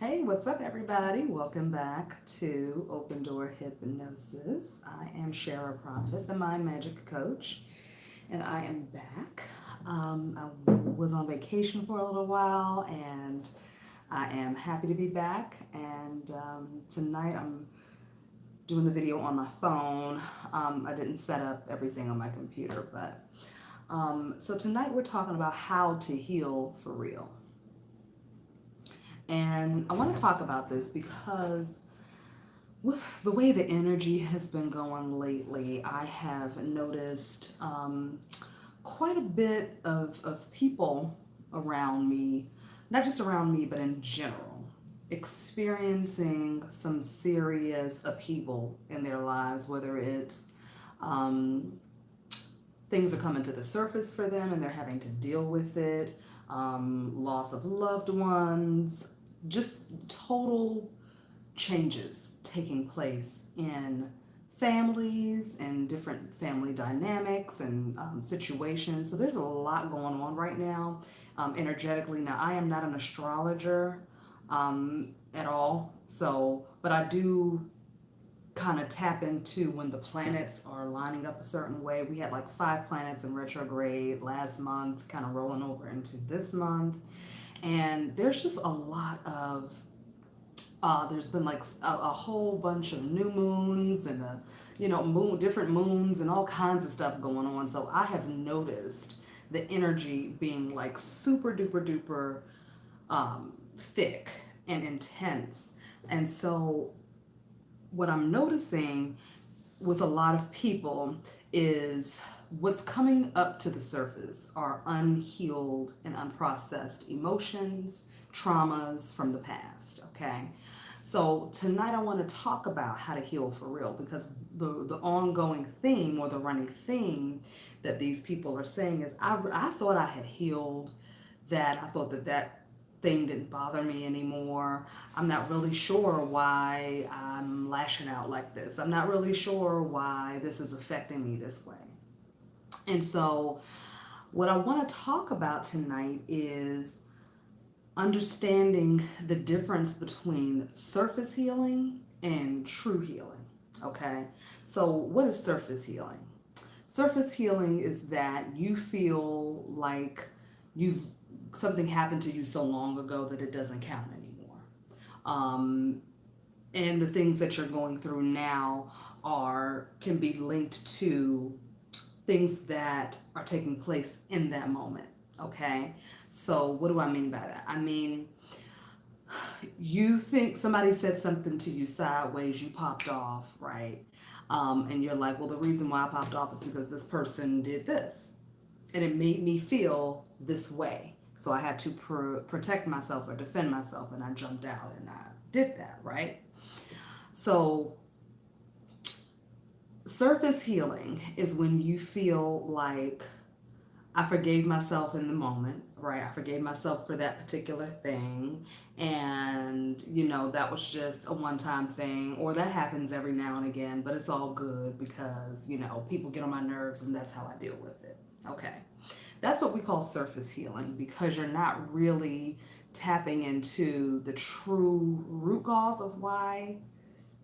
Hey, what's up, everybody? Welcome back to Open Door Hypnosis. I am Shara Prophet, the Mind Magic Coach, and I am back. I was on vacation for a little while, and I am happy to be back. And tonight I'm doing the video on my phone. I didn't set up everything on my computer, but so tonight we're talking about how to heal for real. And I want to talk about this because with the way the energy has been going lately, I have noticed quite a bit of people around me, not just around me, but in general, experiencing some serious upheaval in their lives, whether it's um, things are coming to the surface for them and they're having to deal with it, loss of loved ones, just total changes taking place in families and different family dynamics and situations. So there's a lot going on right now energetically. Now, I am not an astrologer at all, so, but I do kind of tap into when the planets are lining up a certain way. We had like 5 planets in retrograde last month, kind of rolling over into this month. And there's just a lot of there's been like a whole bunch of new moons and different moons and all kinds of stuff going on. So I have noticed the energy being like super duper duper thick and intense. And so what I'm noticing with a lot of people is what's coming up to the surface are unhealed and unprocessed emotions, traumas from the past, okay? So tonight I want to talk about how to heal for real because the ongoing theme or the running theme that these people are saying is I thought I had healed that. I thought that thing didn't bother me anymore. I'm not really sure why I'm lashing out like this. I'm not really sure why this is affecting me this way. And so, what I want to talk about tonight is understanding the difference between surface healing and true healing. Okay, so what is surface healing? Surface healing is that you feel like you've something happened to you so long ago that it doesn't count anymore. Um, and the things that you're going through now are can be linked to things that are taking place in that moment. Okay, so what do I mean by that? I mean, you think somebody said something to you sideways, you popped off, right? And you're like, well, the reason why I popped off is because this person did this and it made me feel this way. So I had to protect myself or defend myself, and I jumped out and I did that, right? So, surface healing is when you feel like I forgave myself in the moment, right? I forgave myself for that particular thing. And, that was just a one time thing, or that happens every now and again, but it's all good because, people get on my nerves and that's how I deal with it. Okay. That's what we call surface healing because you're not really tapping into the true root cause of why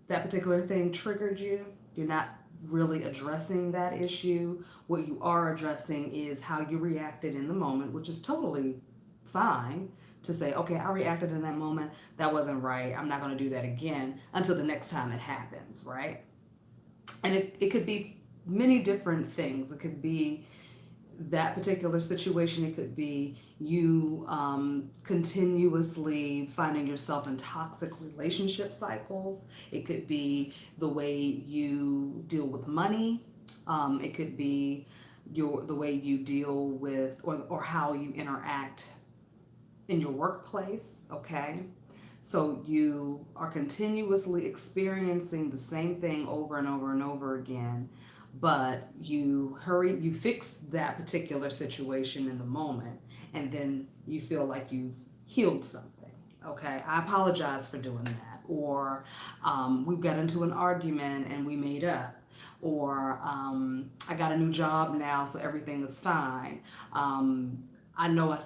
that particular thing triggered you. You're not really addressing that issue. What you are addressing is how you reacted in the moment, which is totally fine to say, okay, I reacted in that moment. That wasn't right. I'm not going to do that again until the next time it happens, right? And it could be many different things. It could be that particular situation. It could be you continuously finding yourself in toxic relationship cycles. It could be the way you deal with money. It could be the way you deal with or how you interact in your workplace. Okay, so you are continuously experiencing the same thing over and over and over again, but you fix that particular situation in the moment, and then you feel like you've healed something. Okay, I apologize for doing that. Or we got into an argument and we made up. Or I got a new job now, so everything is fine. I know I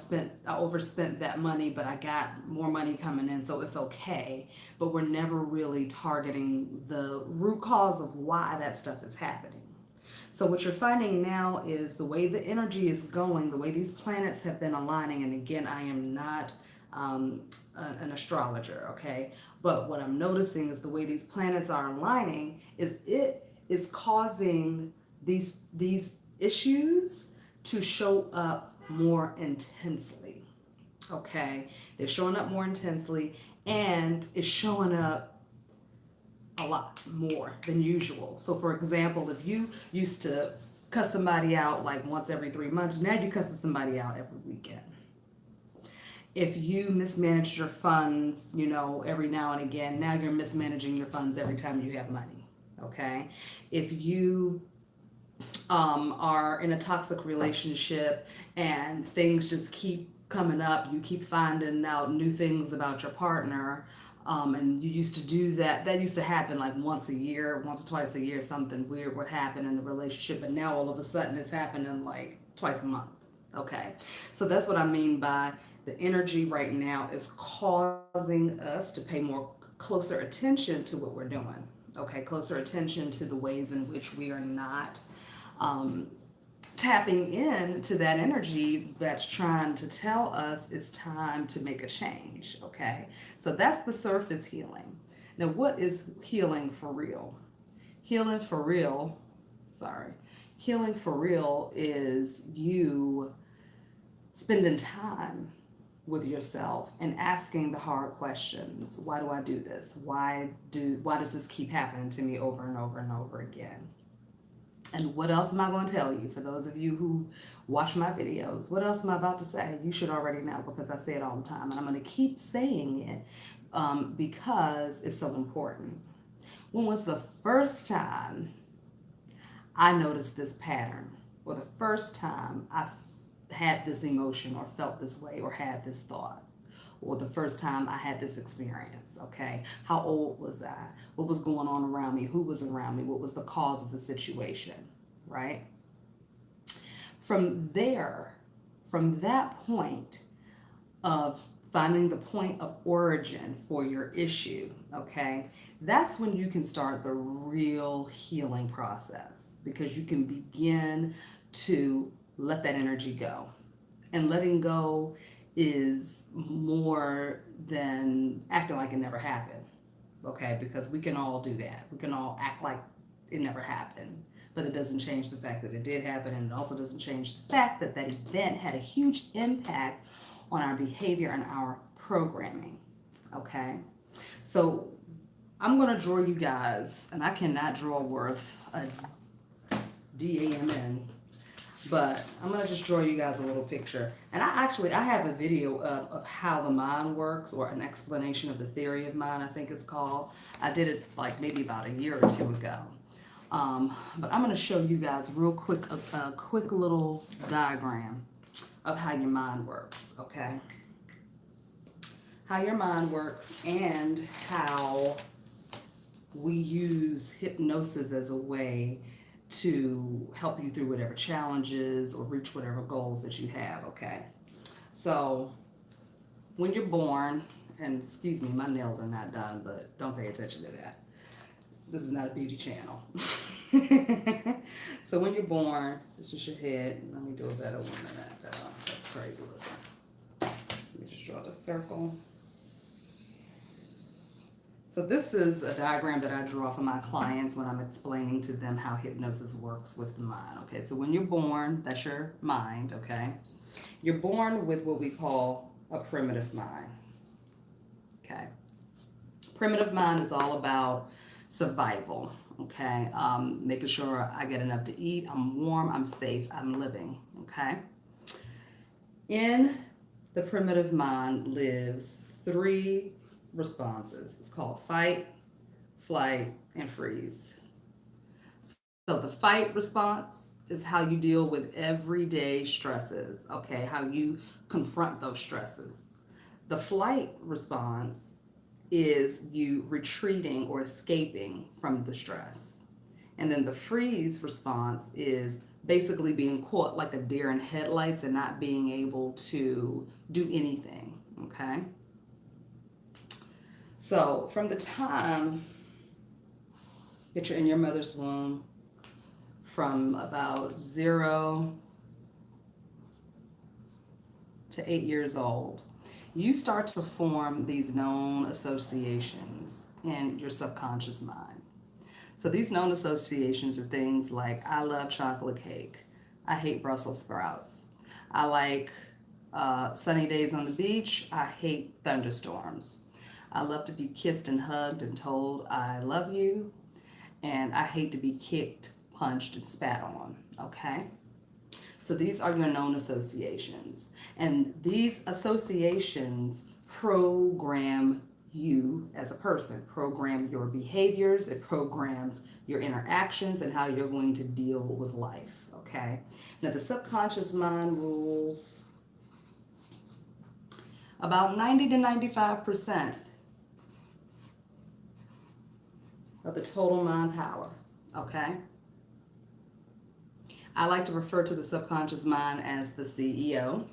overspent that money, but I got more money coming in, so it's okay. But we're never really targeting the root cause of why that stuff is happening. So what you're finding now is the way the energy is going, the way these planets have been aligning, and again, I am not an astrologer, okay? But what I'm noticing is the way these planets are aligning is it is causing these issues to show up more intensely, okay? They're showing up more intensely, and it's showing up a lot more than usual. So for example, if you used to cuss somebody out like once every 3 months, now you're cussing somebody out every weekend. If you mismanaged your funds, every now and again, now you're mismanaging your funds every time you have money. Okay? If you are in a toxic relationship and things just keep coming up, you keep finding out new things about your partner, and you used to do that. That used to happen like once a year, once or twice a year, something weird would happen in the relationship, and now all of a sudden it's happening like twice a month. Okay, so that's what I mean by the energy right now is causing us to pay more closer attention to what we're doing. Okay, closer attention to the ways in which we are not tapping in to that energy that's trying to tell us it's time to make a change. Okay, so that's the surface healing. Now, what is healing for real? Healing for real, sorry, healing for real is you spending time with yourself and asking the hard questions. Why do I do this? Why does this keep happening to me over and over and over again? And what else am I going to tell you? For those of you who watch my videos, what else am I about to say? You should already know because I say it all the time. And I'm going to keep saying it because it's so important. When was the first time I noticed this pattern? Or the first time I had this emotion or felt this way or had this thought? Or the first time I had this experience, okay? How old was I? What was going on around me? Who was around me? What was the cause of the situation, right? From there, from that point of finding the point of origin for your issue, okay, that's when you can start the real healing process because you can begin to let that energy go. And letting go is more than acting like it never happened, okay? Because we can all do that. We can all act like it never happened, but it doesn't change the fact that it did happen, and it also doesn't change the fact that that event had a huge impact on our behavior and our programming, okay? So I'm gonna draw you guys, and I cannot draw worth a DAMN, but I'm going to just draw you guys a little picture. And I have a video of how the mind works, or an explanation of the theory of mind, I think it's called. I did it like maybe about a year or two ago. But I'm going to show you guys real quick a quick little diagram of how your mind works, okay? How your mind works and how we use hypnosis as a way to help you through whatever challenges or reach whatever goals that you have, okay? So when you're born, and excuse me, my nails are not done, but don't pay attention to that. This is not a beauty channel. So when you're born, it's just your head. Let me do a better one than that. That's crazy looking. Let me just draw the circle. So this is a diagram that I draw for my clients when I'm explaining to them how hypnosis works with the mind. Okay, so when you're born, that's your mind, okay? You're born with what we call a primitive mind, okay? Primitive mind is all about survival, okay? Making sure I get enough to eat, I'm warm, I'm safe, I'm living, okay? In the primitive mind lives three responses. It's called fight, flight, and freeze. So the fight response is how you deal with everyday stresses, okay? How you confront those stresses. The flight response is you retreating or escaping from the stress. And then the freeze response is basically being caught like a deer in headlights and not being able to do anything, okay? So from the time that you're in your mother's womb, from about 0 to 8 years old, you start to form these known associations in your subconscious mind. So these known associations are things like I love chocolate cake, I hate Brussels sprouts, I like sunny days on the beach, I hate thunderstorms, I love to be kissed and hugged and told I love you, and I hate to be kicked, punched, and spat on, okay? So these are your known associations. And these associations program you as a person, program your behaviors, it programs your interactions and how you're going to deal with life, okay? Now the subconscious mind rules about 90 to 95% of the total mind power, okay? I like to refer to the subconscious mind as the CEO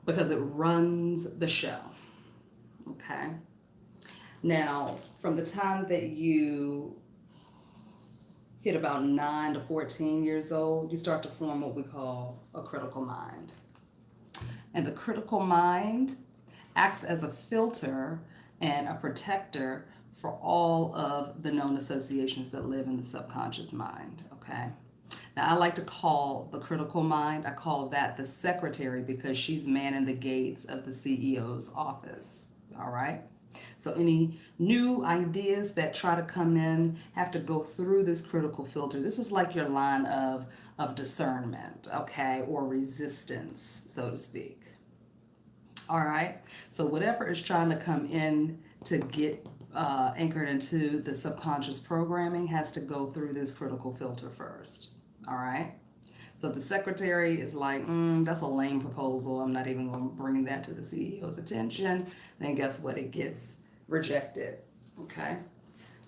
because it runs the show, okay? Now, from the time that you hit about 9 to 14 years old, you start to form what we call a critical mind. And the critical mind acts as a filter and a protector for all of the known associations that live in the subconscious mind, okay? Now, I like to call the critical mind, I call that the secretary because she's manning the gates of the CEO's office, all right? So any new ideas that try to come in have to go through this critical filter. This is like your line of discernment, okay, or resistance, so to speak. All right, so whatever is trying to come in to get anchored into the subconscious programming has to go through this critical filter first. All right, so the secretary is like, that's a lame proposal. I'm not even going to bring that to the CEO's attention. Then guess what? It gets rejected. Okay,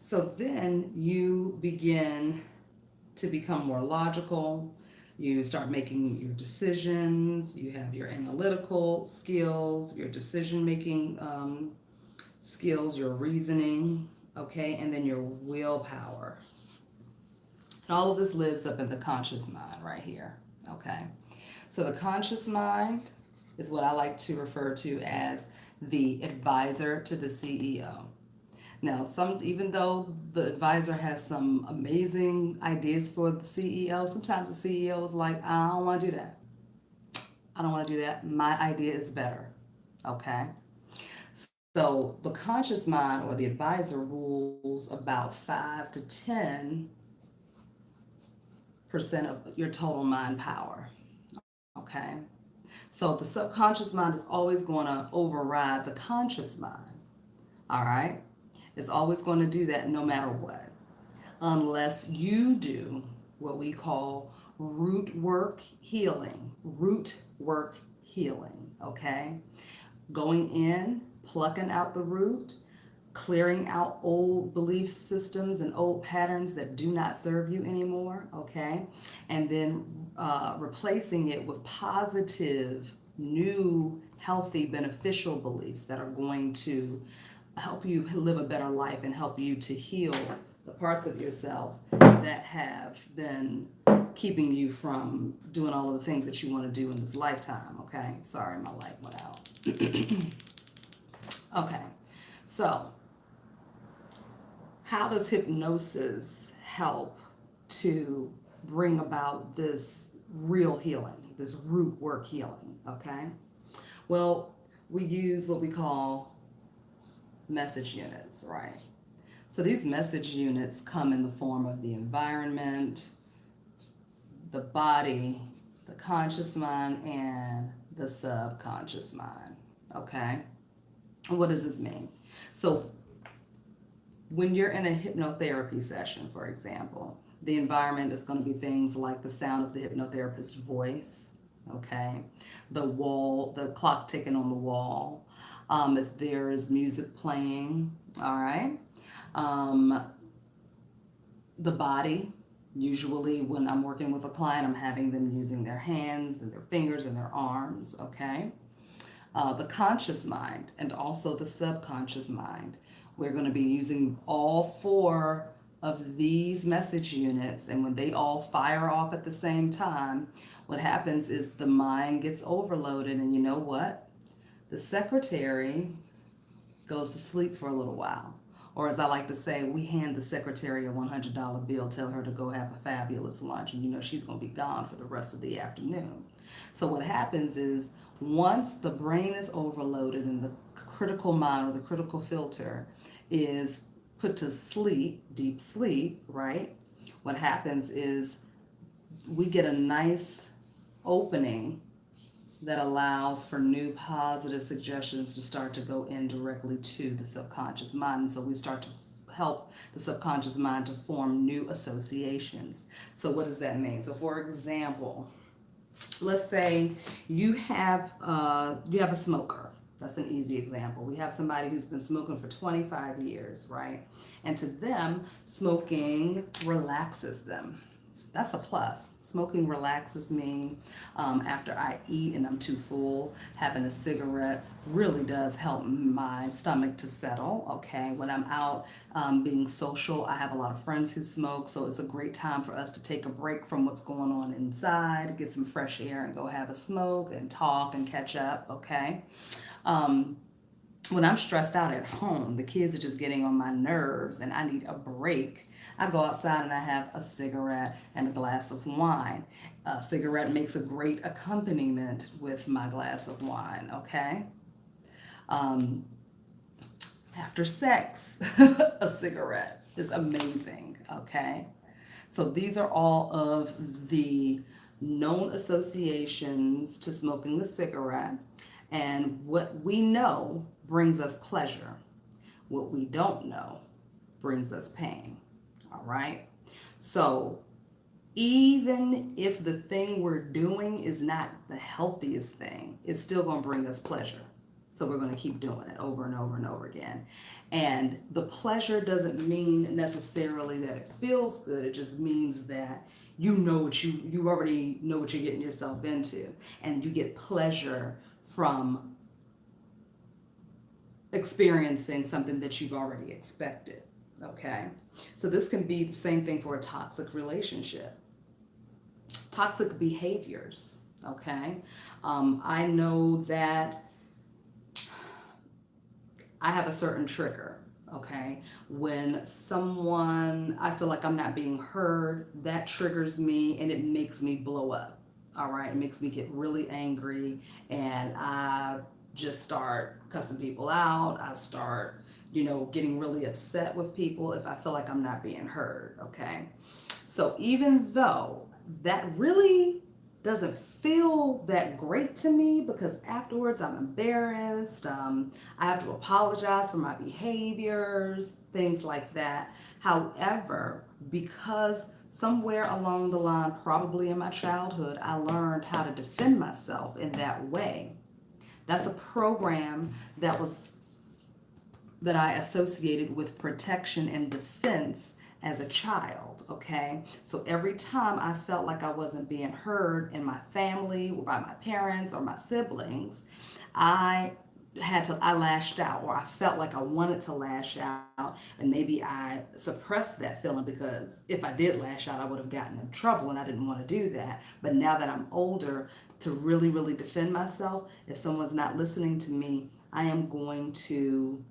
so then you begin to become more logical. You start making your decisions. You have your analytical skills, your decision-making skills, your reasoning, okay, and then your willpower. And all of this lives up in the conscious mind right here, okay? So the conscious mind is what I like to refer to as the advisor to the CEO. Now, even though the advisor has some amazing ideas for the CEO, sometimes the CEO is like, I don't want to do that. I don't want to do that. My idea is better, okay? So the conscious mind or the advisor rules about 5 to 10% of your total mind power, okay? So the subconscious mind is always going to override the conscious mind, all right? It's always going to do that no matter what, unless you do what we call root work healing, okay? Going in, plucking out the root, clearing out old belief systems and old patterns that do not serve you anymore, okay? And then replacing it with positive, new, healthy, beneficial beliefs that are going to help you live a better life and help you to heal the parts of yourself that have been keeping you from doing all of the things that you want to do in this lifetime, okay? Sorry, my light went out. Okay, so how does hypnosis help to bring about this real healing, this root work healing, okay? Well, we use what we call message units, right? So these message units come in the form of the environment, the body, the conscious mind, and the subconscious mind, okay? And what does this mean? So when you're in a hypnotherapy session, for example, the environment is going to be things like the sound of the hypnotherapist's voice, okay? The wall, the clock ticking on the wall, if there's music playing, all right? Um, the body, usually when I'm working with a client, I'm having them using their hands and their fingers and their arms, okay? The conscious mind and also the subconscious mind. We're going to be using all four of these message units, and when they all fire off at the same time, what happens is the mind gets overloaded, and you know what? The secretary goes to sleep for a little while. Or as I like to say, we hand the secretary a $100 bill, tell her to go have a fabulous lunch, and you know she's going to be gone for the rest of the afternoon. So what happens is once the brain is overloaded and the critical mind or the critical filter is put to sleep, deep sleep, right? What happens is we get a nice opening that allows for new positive suggestions to start to go in directly to the subconscious mind. And so we start to help the subconscious mind to form new associations. So what does that mean? So for example, let's say you have a smoker. That's an easy example. We have somebody who's been smoking for 25 years, right? And to them, smoking relaxes them. That's a plus. Smoking relaxes me. After I eat and I'm too full, having a cigarette really does help my stomach to settle. Okay, when I'm out being social, I have a lot of friends who smoke, so it's a great time for us to take a break from what's going on inside, get some fresh air, and go have a smoke and talk and catch up. Okay. Um, when I'm stressed out at home, the kids are just getting on my nerves and I need a break. I go outside and I have a cigarette and a glass of wine. A cigarette makes a great accompaniment with my glass of wine, okay? Um, After sex, a cigarette is amazing, okay? So these are all of the known associations to smoking the cigarette. And what we know brings us pleasure. What we don't know brings us pain. All right? So even if the thing we're doing is not the healthiest thing, it's still going to bring us pleasure. So we're going to keep doing it over and over and over again. And the pleasure doesn't mean necessarily that it feels good. It just means that you know what you already know what you're getting yourself into, and you get pleasure from experiencing something that you've already expected. Okay? So this can be the same thing for a toxic relationship. Toxic behaviors. Okay? I know that I have a certain trigger, okay? When I feel like I'm not being heard, that triggers me and it makes me blow up, all right? It makes me get really angry and I just start cussing people out. I start, getting really upset with people if I feel like I'm not being heard, okay? So even though that really doesn't feel that great to me because afterwards I'm embarrassed. I have to apologize for my behaviors, things like that. However, because somewhere along the line, probably in my childhood, I learned how to defend myself in that way. That's a program that I associated with protection and defense as a child, okay? So every time I felt like I wasn't being heard in my family or by my parents or my siblings, I I lashed out, or I felt like I wanted to lash out, and maybe I suppressed that feeling because if I did lash out, I would have gotten in trouble and I didn't want to do that. But now that I'm older, to really, really defend myself, if someone's not listening to me, I am going to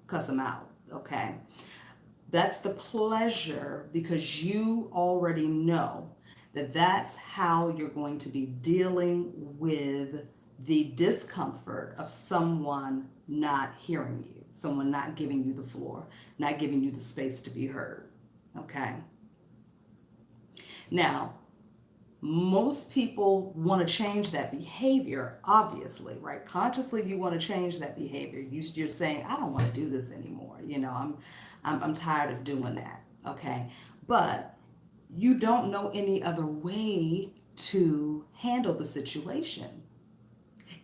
cuss them out, okay? That's the pleasure because you already know that that's how you're going to be dealing with the discomfort of someone not hearing you, someone not giving you the floor, not giving you the space to be heard, okay? Now, most people want to change that behavior, obviously, right? Consciously, you want to change that behavior. You're saying, I don't want to do this anymore. I'm tired of doing that, okay? But you don't know any other way to handle the situation.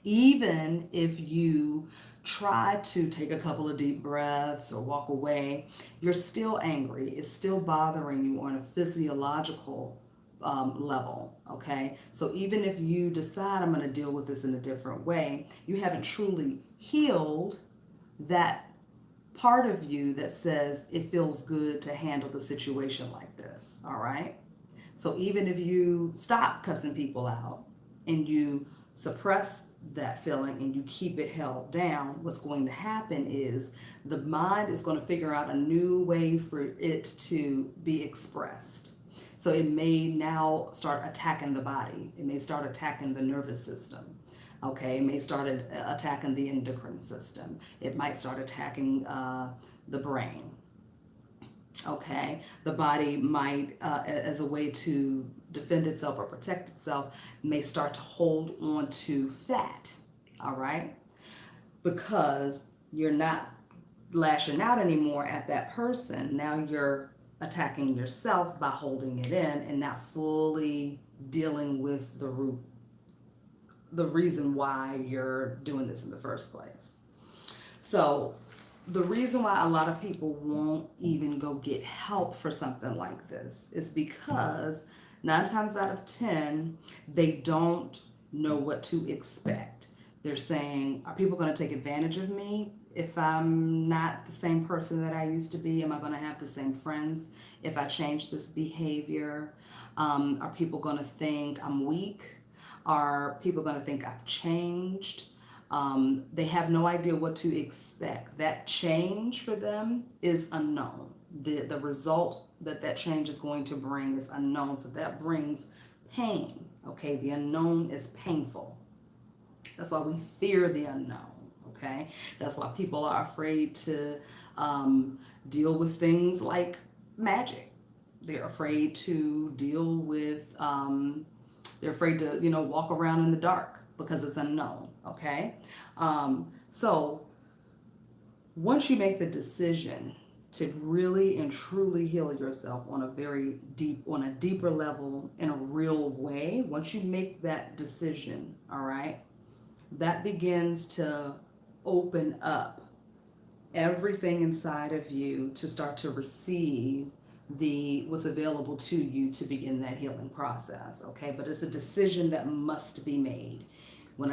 Even if you try to take a couple of deep breaths or walk away, you're still angry. It's still bothering you on a physiological level, okay? So even if you decide I'm going to deal with this in a different way, you haven't truly healed that part of you that says it feels good to handle the situation like this, all right? So even if you stop cussing people out and you suppress that feeling and you keep it held down, what's going to happen is the mind is going to figure out a new way for it to be expressed. So it may now start attacking the body. It may start attacking the nervous system. Okay, it may start attacking the endocrine system. It might start attacking the brain. Okay, the body might, as a way to defend itself or protect itself, may start to hold on to fat. All right, because you're not lashing out anymore at that person. Now you're attacking yourself by holding it in and not fully dealing with the root, the reason why you're doing this in the first place. So the reason why a lot of people won't even go get help for something like this is because 9 times out of 10, they don't know what to expect. They're saying, are people going to take advantage of me if I'm not the same person that I used to be? Am I going to have the same friends if I change this behavior? Are people going to think I'm weak? Are people going to think I've changed? They have no idea what to expect. That change for them is unknown. The result that change is going to bring is unknown. So that brings pain. Okay, the unknown is painful. That's why we fear the unknown. Okay, that's why people are afraid to deal with things like magic. They're afraid to deal with. They're afraid to, walk around in the dark because it's unknown. Okay, so once you make the decision to really and truly heal yourself on a deeper level in a real way, once you make that decision, all right, that begins to open up everything inside of you to start to receive what's available to you to begin that healing process. Okay, but it's a decision that must be made. When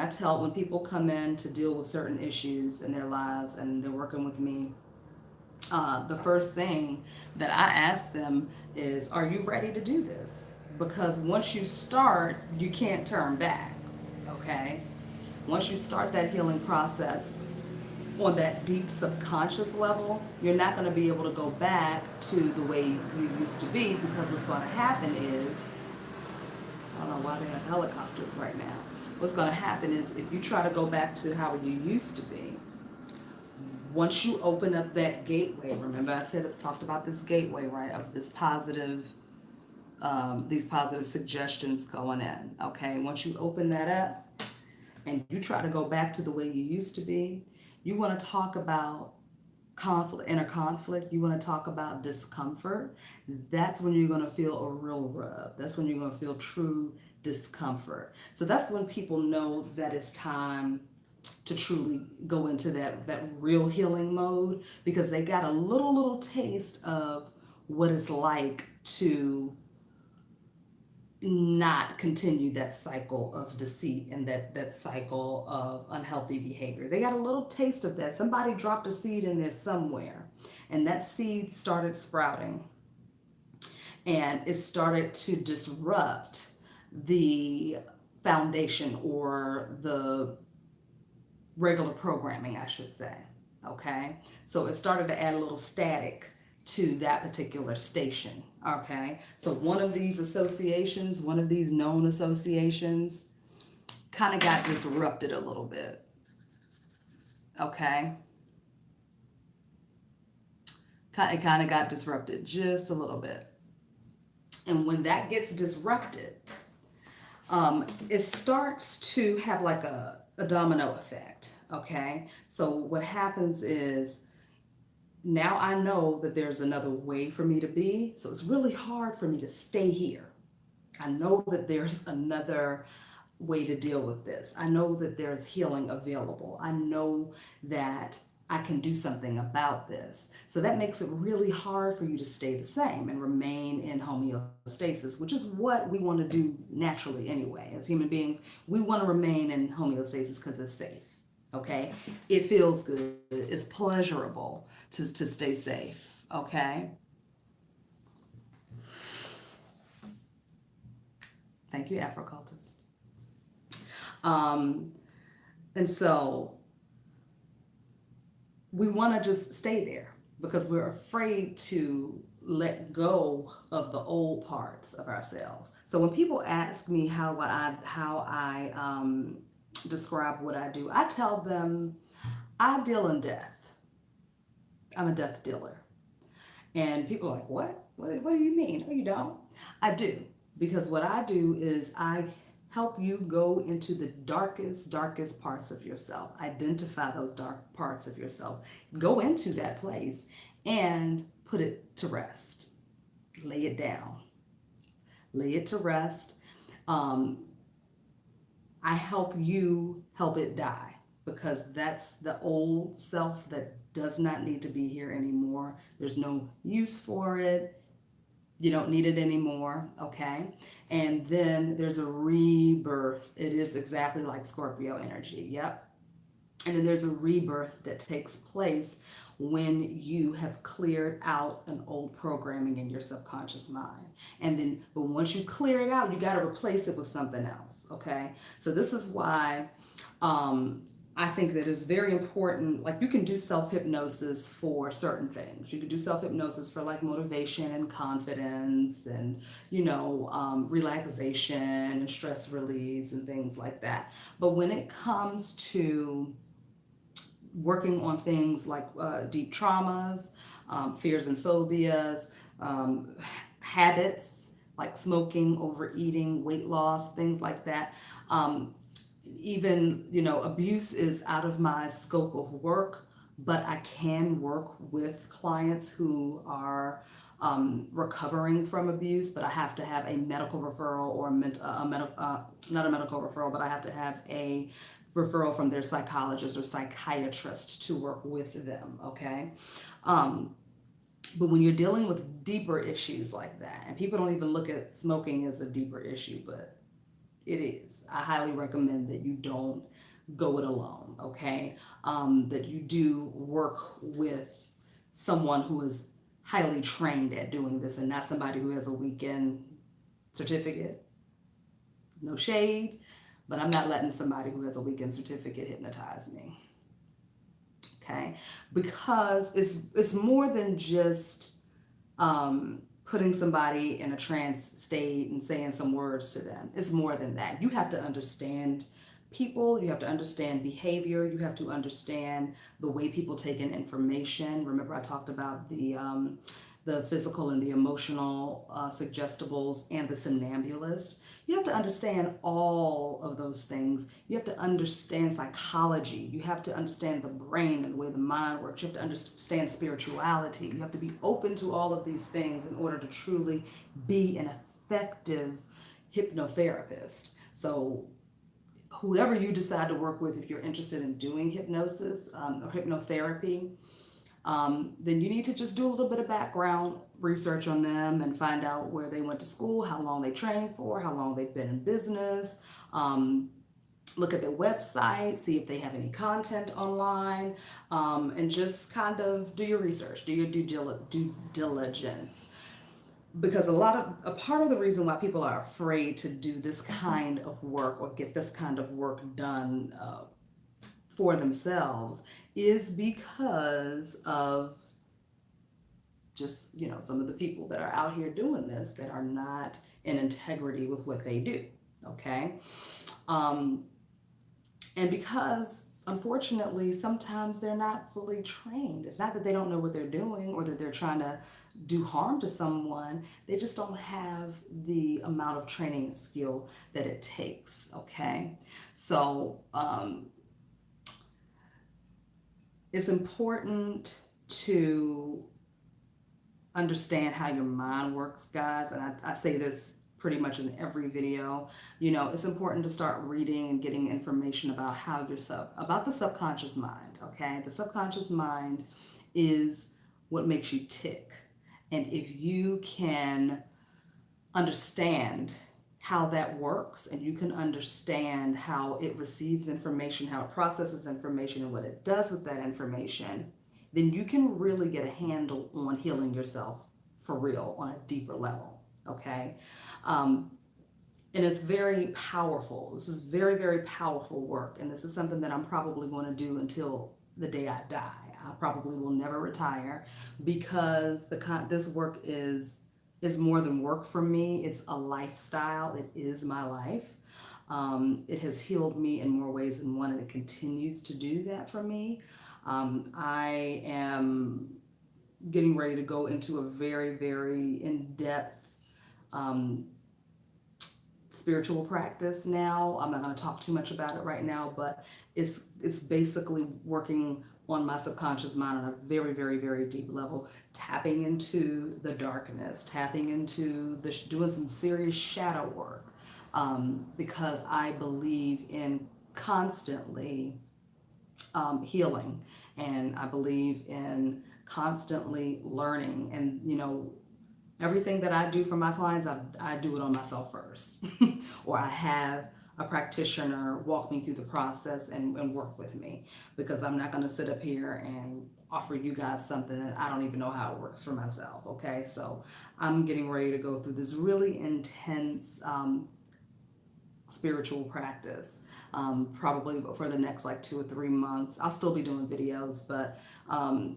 people come in to deal with certain issues in their lives and they're working with me, the first thing that I ask them is, are you ready to do this? Because once you start, you can't turn back. Okay, once you start that healing process on that deep subconscious level, you're not going to be able to go back to the way you used to be, because what's going to happen is, I don't know why they have helicopters right now. What's going to happen is, if you try to go back to how you used to be, once you open up that gateway, remember I talked about this gateway, right, of this these positive suggestions going in, okay? Once you open that up and you try to go back to the way you used to be, you want to talk about conflict, inner conflict, you want to talk about discomfort, that's when you're going to feel a real rub. That's when you're going to feel true discomfort. So that's when people know that it's time to truly go into that real healing mode, because they got a little taste of what it's like to not continue that cycle of deceit and that cycle of unhealthy behavior. They got a little taste of that. Somebody dropped a seed in there somewhere, and that seed started sprouting, and it started to disrupt the foundation, or the regular programming, I should say. Okay, so it started to add a little static to that particular station. Okay, so one of these associations, one of these known associations, kind of got disrupted a little bit. Okay, it kind of got disrupted just a little bit. And when that gets disrupted, it starts to have like a domino effect. Okay, so what happens is, now I know that there's another way for me to be, so it's really hard for me to stay here. I know that there's another way to deal with this. I know that there's healing available. I know that I can do something about this. So that makes it really hard for you to stay the same and remain in homeostasis, which is what we want to do naturally anyway. As human beings, we want to remain in homeostasis because it's safe. Okay? It feels good. It's pleasurable to stay safe. Okay? Thank you, Afrocultist. Um, and so we want to just stay there because we're afraid to let go of the old parts of ourselves. So when people ask me how I describe what I do, I tell them I deal in death. I'm a death dealer. And people are like, what? What do you mean? No, you don't. I do. Because what I do is I help you go into the darkest parts of yourself. Identify those dark parts of yourself. Go into that place and put it to rest. Lay it down. Lay it to rest. Um, I help you help it die because that's the old self that does not need to be here anymore. There's no use for it. You don't need it anymore, okay? And then there's a rebirth. It is exactly like Scorpio energy, yep. And then there's a rebirth that takes place when you have cleared out an old programming in your subconscious mind. And then, but once you clear it out, you got to replace it with something else, okay? So this is why I think that it's very important. Like you can do self-hypnosis for certain things. You can do self-hypnosis for like motivation and confidence and, relaxation and stress release and things like that. But when it comes to working on things like deep traumas, fears and phobias, habits like smoking, overeating, weight loss, things like that. Even, abuse is out of my scope of work, but I can work with clients who are recovering from abuse, but I have to have a medical referral or not a medical referral, but I have to have a referral from their psychologist or psychiatrist to work with them, okay? But when you're dealing with deeper issues like that, and people don't even look at smoking as a deeper issue, but it is. I highly recommend that you don't go it alone, okay? That you do work with someone who is highly trained at doing this and not somebody who has a weekend certificate. No shade, but I'm not letting somebody who has a weekend certificate hypnotize me, okay? Because it's more than just putting somebody in a trance state and saying some words to them. It's more than that. You have to understand people, you have to understand behavior, you have to understand the way people take in information. Remember I talked about the physical and the emotional suggestibles and the somnambulist. You have to understand all of those things. You have to understand psychology. You have to understand the brain and the way the mind works. You have to understand spirituality. You have to be open to all of these things in order to truly be an effective hypnotherapist. So whoever you decide to work with, if you're interested in doing hypnosis or hypnotherapy, then you need to just do a little bit of background research on them and find out where they went to school, how long they trained for, how long they've been in business. Look at their website, see if they have any content online, and just kind of do your research, do your due diligence. Because a part of the reason why people are afraid to do this kind of work or get this kind of work done for themselves is because of just, some of the people that are out here doing this that are not in integrity with what they do, okay? And because unfortunately, sometimes they're not fully trained. It's not that they don't know what they're doing or that they're trying to do harm to someone. They just don't have the amount of training and skill that it takes, okay? So it's important to understand how your mind works, guys. And I say this pretty much in every video, it's important to start reading and getting information about about the subconscious mind, okay? The subconscious mind is what makes you tick. And if you can understand how that works, and you can understand how it receives information, how it processes information, and what it does with that information, then you can really get a handle on healing yourself for real on a deeper level, okay? And it's very powerful. This is very, very powerful work. And this is something that I'm probably going to do until the day I die. I probably will never retire, because this work is more than work for me. It's a lifestyle. It is my life. It has healed me in more ways than one, and it continues to do that for me. I am getting ready to go into a very, very in-depth spiritual practice now. I'm not going to talk too much about it right now, but it's basically working on my subconscious mind on a very, very, very deep level, tapping into the darkness, tapping into doing some serious shadow work, because I believe in constantly healing, and I believe in constantly learning. And everything that I do for my clients, I do it on myself first, or I have a practitioner walk me through the process and work with me, because I'm not going to sit up here and offer you guys something that I don't even know how it works for myself. Okay, so I'm getting ready to go through this really intense spiritual practice, probably for the next like 2 or 3 months. I'll still be doing videos, but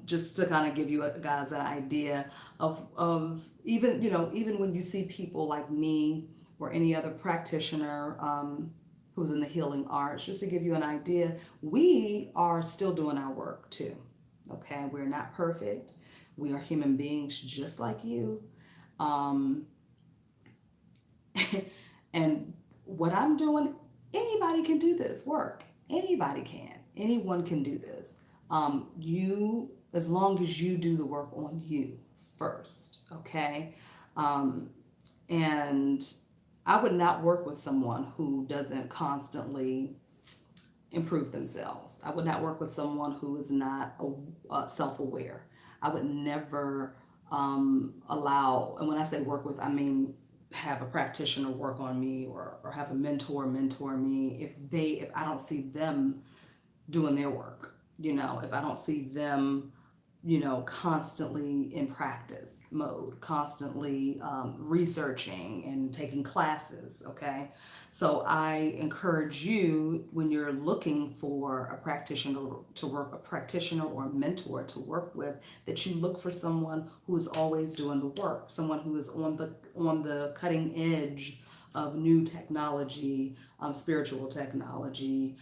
just to kind of give you guys an idea of even when you see people like me or any other practitioner who's in the healing arts, just to give you an idea, we are still doing our work too. Okay, we're not perfect. We are human beings just like you. And what I'm doing, anybody can do this work. Anybody can. Anyone can do this. As long as you do the work on you first, okay? And I would not work with someone who doesn't constantly improve themselves. I would not work with someone who is not self-aware. I would never allow, and when I say work with, I mean have a practitioner work on me, or have a mentor me if I don't see them doing their work, if I don't see them constantly in practice mode, constantly researching and taking classes, okay? So I encourage you, when you're looking for a practitioner or a mentor to work with, that you look for someone who is always doing the work, someone who is on the cutting edge of new technology, spiritual technology,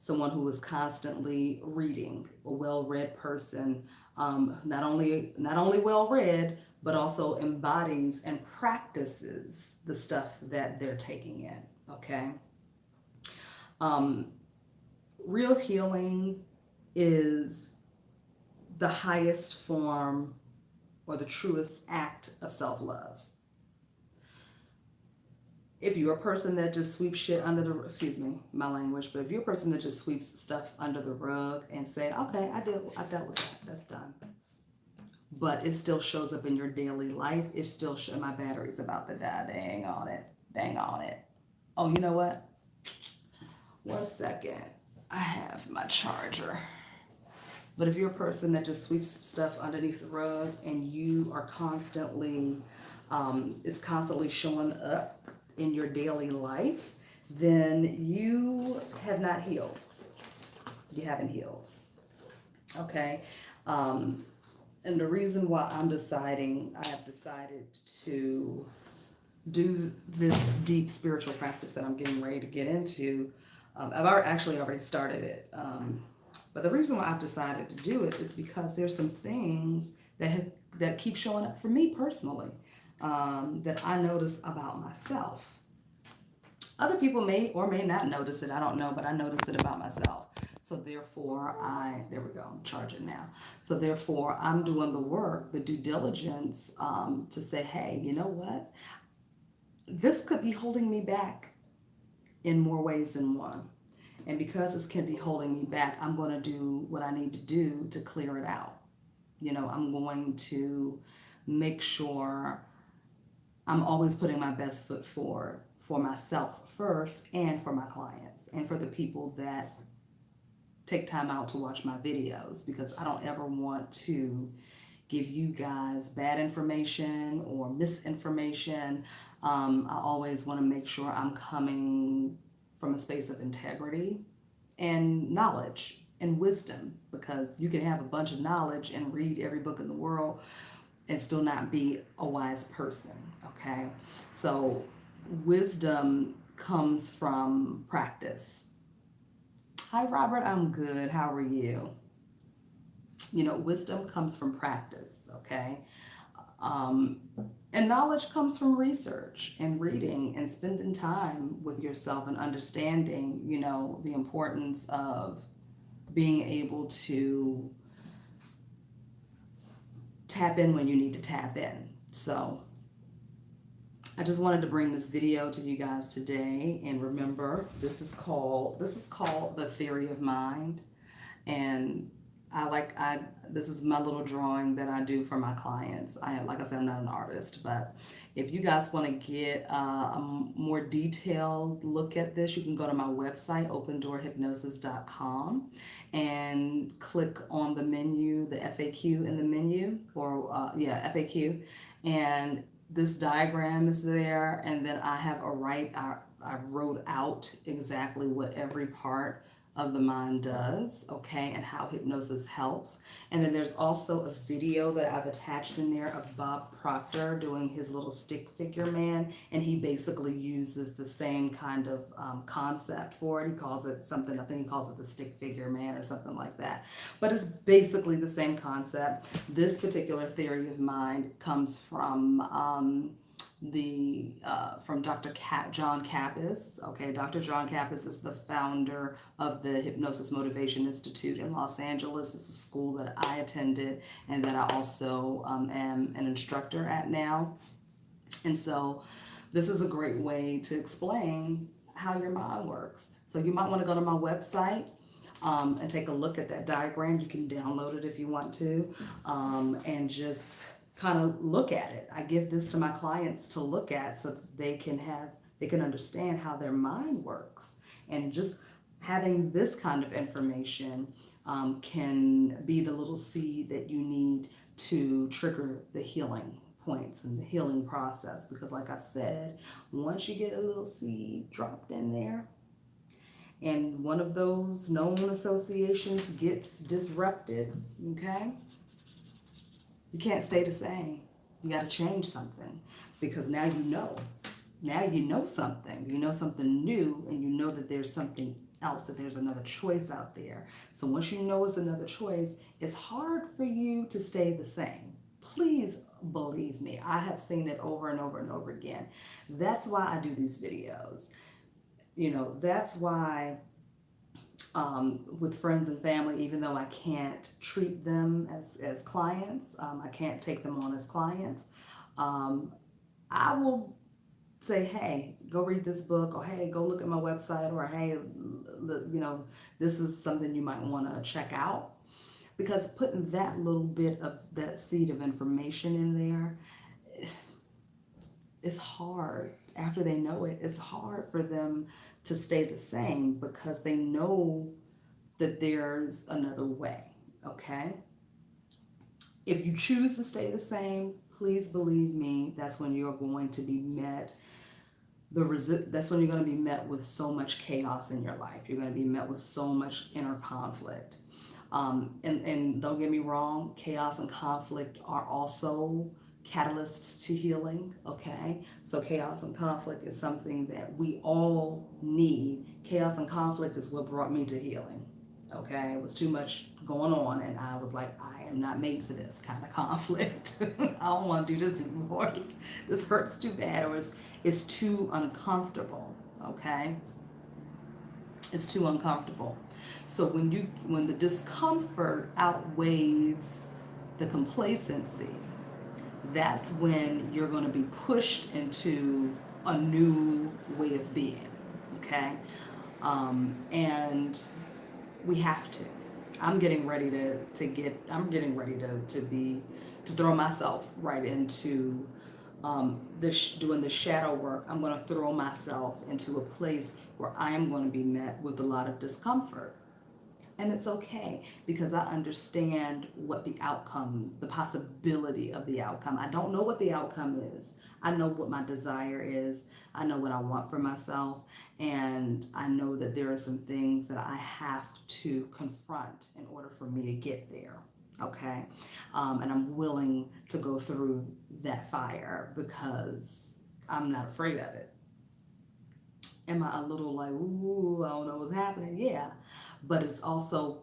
someone who is constantly reading, a well-read person, not only well-read, but also embodies and practices the stuff that they're taking in, okay? Real healing is the highest form or the truest act of self-love. If you're a person that just sweeps shit under the, excuse me, my language, but if you're a person that just sweeps stuff under the rug and say, okay, I dealt with that, that's done. But it still shows up in your daily life. It still my battery's about to die. Dang on it. Oh, you know what? 1 second. I have my charger. But if you're a person that just sweeps stuff underneath the rug, and you are constantly, is constantly showing up in your daily life, then you have not healed. You haven't healed. Okay? And the reason why I have decided to do this deep spiritual practice that I'm getting ready to get into, I've actually already started it. But the reason why I've decided to do it is because there's some things that keep showing up for me personally, that I notice about myself. Other people may or may not notice it, I don't know, but I notice it about myself. So therefore, there we go, I'm charging now. So therefore, I'm doing the work, the due diligence, to say, hey, you know what? this could be holding me back in more ways than one. And because this can be holding me back, I'm going to do what I need to do to clear it out. I'm going to make sure I'm always putting my best foot forward for myself first and for my clients and for the people that take time out to watch my videos, because I don't ever want to give you guys bad information or misinformation. I always want to make sure I'm coming from a space of integrity and knowledge and wisdom, because you can have a bunch of knowledge and read every book in the world and still not be a wise person, okay? So wisdom comes from practice. Hi, Robert, I'm good. How are you? Wisdom comes from practice, okay? Um, and knowledge comes from research and reading and spending time with yourself and understanding, the importance of being able to tap in when you need to tap in. So I just wanted to bring this video to you guys today. And remember, this is called The Theory of Mind. And this is my little drawing that I do for my clients. Like I said, I'm not an artist, but if you guys want to get a more detailed look at this, you can go to my website, opendoorhypnosis.com, and click on the menu, the FAQ in the menu, or FAQ, and this diagram is there, and then I wrote out exactly what every part of the mind does, okay, and how hypnosis helps. And then there's also a video that I've attached in there of Bob Proctor doing his little stick figure man, and he basically uses the same kind of concept for it. He calls it something, I think he calls it the stick figure man or something like that. But it's basically the same concept. This particular theory of mind comes from from Dr. John Kappas. Okay, Dr. John Kappas is the founder of the Hypnosis Motivation Institute in Los Angeles. It's a school that I attended and that I also am an instructor at now. And so this is a great way to explain how your mind works. So you might want to go to my website and take a look at that diagram. You can download it if you want to, and just kind of look at it. I give this to my clients to look at so that they can understand how their mind works. And just having this kind of information can be the little seed that you need to trigger the healing points and the healing process. Because like I said, once you get a little seed dropped in there and one of those known associations gets disrupted, okay, you can't stay the same. You got to change something, because now you know. Now you know something. You know something new, and you know that there's something else, that there's another choice out there. So once you know it's another choice, it's hard for you to stay the same. Please believe me. I have seen it over and over and over again. That's why I do these videos. That's why with friends and family, even though I can't treat them as clients, I can't take them on as clients, I will say, hey, go read this book, or hey, go look at my website, or hey, this is something you might want to check out. Because putting that little bit of that seed of information in there, it's hard. After they know it, it's hard for them to stay the same, because they know that there's another way, okay? If you choose to stay the same, please believe me, that's when you're going to be met that's when you're going to be met with so much chaos in your life. You're going to be met with so much inner conflict. And don't get me wrong, chaos and conflict are also catalysts to healing, okay? So chaos and conflict is something that we all need. Chaos and conflict is what brought me to healing, okay? It was too much going on, and I was like, I am not made for this kind of conflict. I don't want to do this anymore. This hurts too bad, or it's too uncomfortable, okay? It's too uncomfortable. So when the discomfort outweighs the complacency, that's when you're going to be pushed into a new way of being, okay? And we have to. I'm getting ready to throw myself right into doing the shadow work. I'm going to throw myself into a place where I am going to be met with a lot of discomfort. And it's okay because I understand what the outcome, the possibility of the outcome. I don't know what the outcome is. I know what my desire is. I know what I want for myself. And I know that there are some things that I have to confront in order for me to get there. Okay. And I'm willing to go through that fire because I'm not afraid of it. Am I a little like, ooh, I don't know what's happening? Yeah. But it's also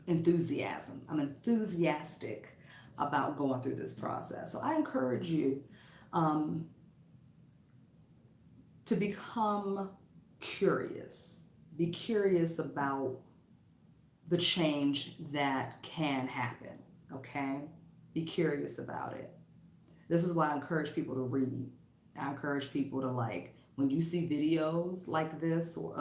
enthusiasm. I'm enthusiastic about going through this process. So I encourage you um, to become curious. Be curious about the change that can happen, okay? Be curious about it. This is why I encourage people to read. I encourage people to when you see videos like this or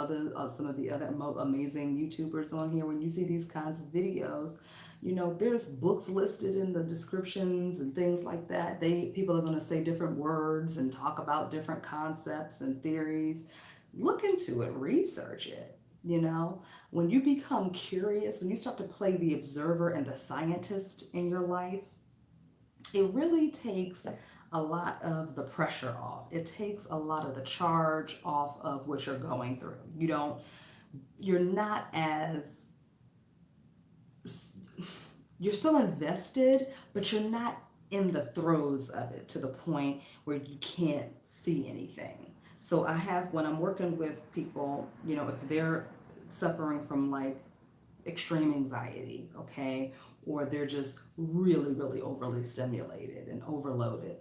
some of the other amazing YouTubers on here, when you see these kinds of videos, there's books listed in the descriptions and things like that. People are going to say different words and talk about different concepts and theories. Look into it, research it. When you become curious, when you start to play the observer and the scientist in your life, it really takes a lot of the pressure off. It takes a lot of the charge off of what you're going through. You're not as, you're still invested, but you're not in the throes of it to the point where you can't see anything. So when I'm working with people, if they're suffering from extreme anxiety, okay, or they're just really, really overly stimulated and overloaded,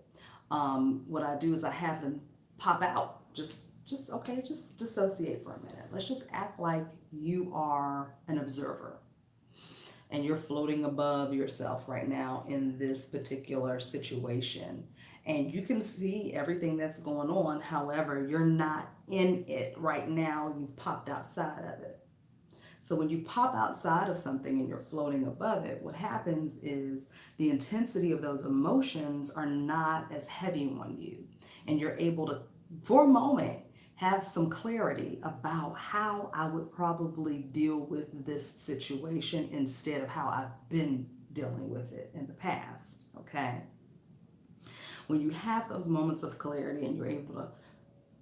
what I do is I have them pop out. Just dissociate for a minute. Let's just act like you are an observer and you're floating above yourself right now in this particular situation. And you can see everything that's going on. However, you're not in it right now. You've popped outside of it. So when you pop outside of something and you're floating above it, what happens is the intensity of those emotions are not as heavy on you. And you're able to, for a moment, have some clarity about how I would probably deal with this situation instead of how I've been dealing with it in the past, okay? When you have those moments of clarity and you're able to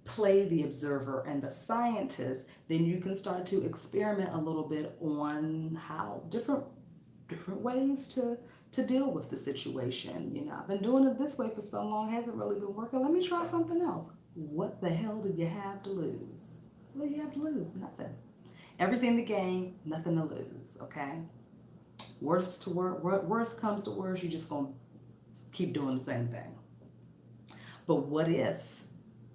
play the observer and the scientist, then you can start to experiment a little bit on how different ways to deal with the situation. I've been doing it this way for so long, hasn't really been working. Let me try something else. What the hell do you have to lose? What do you have to lose? Nothing. Everything to gain, nothing to lose, okay? Worst comes to worst, you're just going to keep doing the same thing. But what if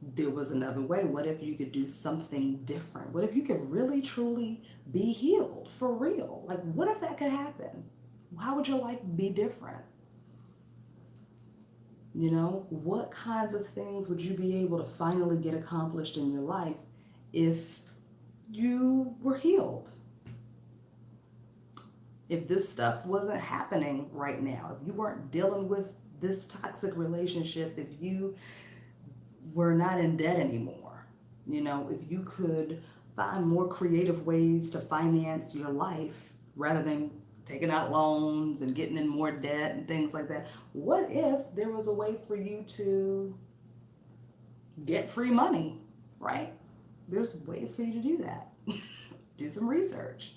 there was another way? What if you could do something different? What if you could really, truly be healed for real? What if that could happen? How would your life be different? What kinds of things would you be able to finally get accomplished in your life if you were healed? If this stuff wasn't happening right now, if you weren't dealing with this toxic relationship, if you were not in debt anymore, if you could find more creative ways to finance your life rather than taking out loans and getting in more debt and things like that. What if there was a way for you to get free money, right? There's ways for you to do that. Do some research.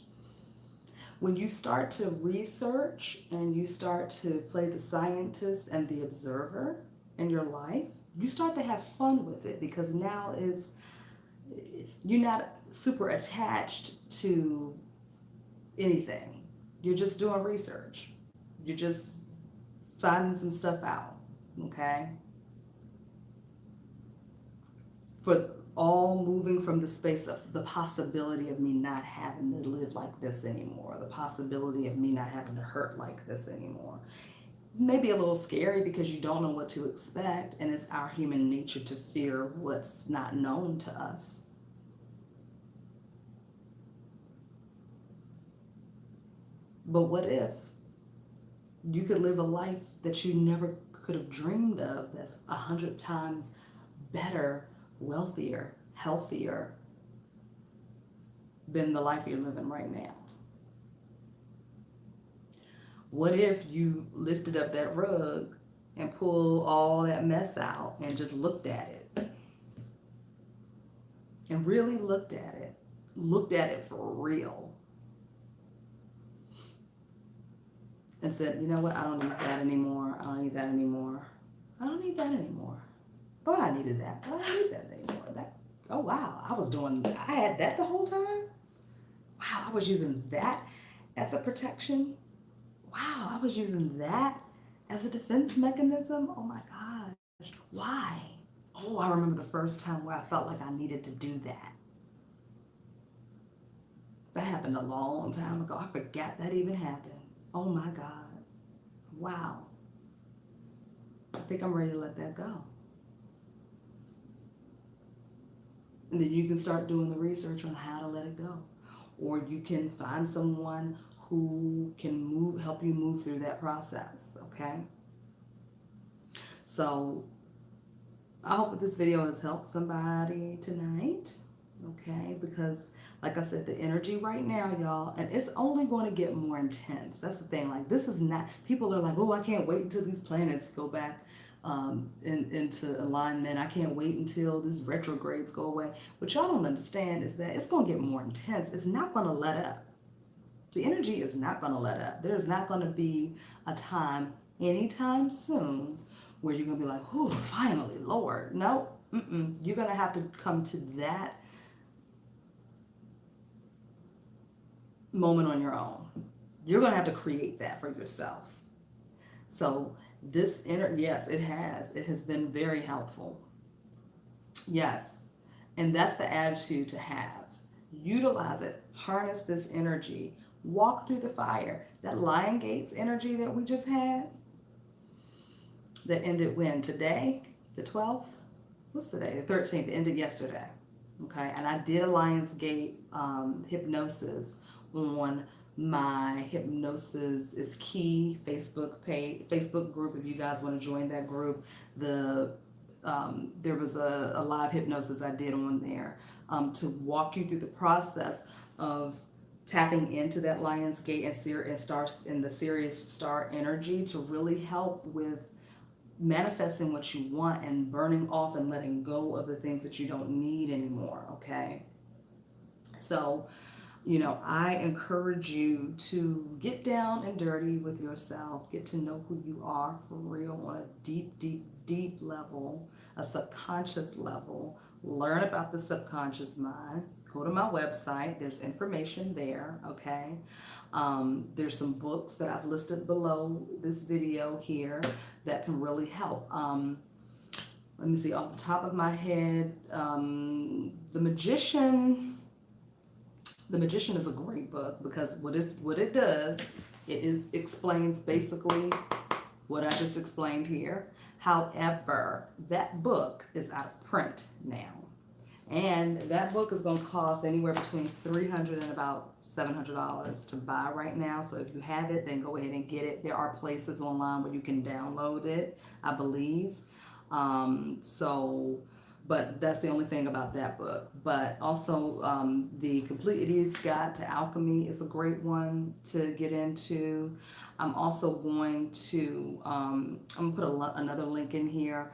When you start to research and you start to play the scientist and the observer in your life, you start to have fun with it because now you're not super attached to anything. You're just doing research. You're just finding some stuff out, okay? For all moving from the space of the possibility of me not having to live like this anymore, the possibility of me not having to hurt like this anymore. maybe a little scary because you don't know what to expect, and it's our human nature to fear what's not known to us. But what if you could live a life that you never could have dreamed of, that's 100 times better, wealthier, healthier than the life you're living right now? What if you lifted up that rug and pulled all that mess out and just looked at it and really looked at it for real, and said, you know what, I don't need that anymore. I don't need that anymore. I don't need that anymore. But I needed that. But I don't need that anymore. Oh wow, I had that the whole time? Wow, I was using that as a protection. Wow, I was using that as a defense mechanism. Oh my gosh, why? Oh, I remember the first time where I felt like I needed to do that. That happened a long time ago. I forgot that even happened. Oh my God. Wow. I think I'm ready to let that go. And then you can start doing the research on how to let it go. Or you can find someone who can help you move through that process, okay? So I hope that this video has helped somebody tonight, okay? Because like I said, the energy right now, y'all, and it's only going to get more intense. That's the thing. Like, this is not, people are like, oh, I can't wait until these planets go back into alignment. I can't wait until these retrogrades go away. What y'all don't understand is that it's going to get more intense. It's not going to let up. The energy is not going to let up. There's not going to be a time anytime soon where you're going to be like, oh, finally, Lord. No, you're going to have to come to that moment on your own. You're going to have to create that for yourself. So yes, it has been very helpful. Yes. And that's the attitude to have. Utilize it, harness this energy, walk through the fire. That Lion Gates energy that we just had, that ended when? Today? The 12th? What's today? The 13th. It ended yesterday. Okay, and I did a Lionsgate hypnosis on my Hypnosis is Key Facebook group. If you guys want to join that group, there was a live hypnosis I did on there to walk you through the process of tapping into that Lionsgate and the Sirius star energy to really help with manifesting what you want and burning off and letting go of the things that you don't need anymore, okay? So, I encourage you to get down and dirty with yourself, get to know who you are for real on a deep, deep, deep level, a subconscious level. Learn about the subconscious mind. Go to my website. There's information there, okay? There's some books that I've listed below this video here that can really help. Let me see, off the top of my head, The Magician is a great book because what it does, it explains basically what I just explained here. However, that book is out of print now. And that book is going to cost anywhere between $300 and about $700 to buy right now. So if you have it, then go ahead and get it. There are places online where you can download it, I believe. But that's the only thing about that book. But also the Complete Idiot's Guide to Alchemy is a great one to get into. I'm also going to put another link in here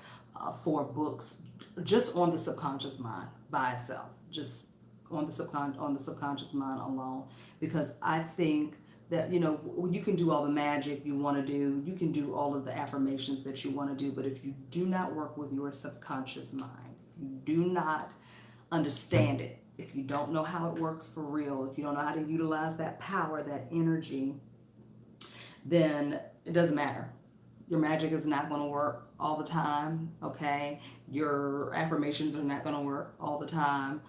for books just on the subconscious mind by itself, just on the subconscious mind alone, because I think that you can do all the magic you want to do, you can do all of the affirmations that you want to do, but if you do not work with your subconscious mind, if you do not understand it, if you don't know how it works for real, if you don't know how to utilize that power, that energy, then it doesn't matter. Your magic is not going to work all the time, okay? Your affirmations are not going to work all the time,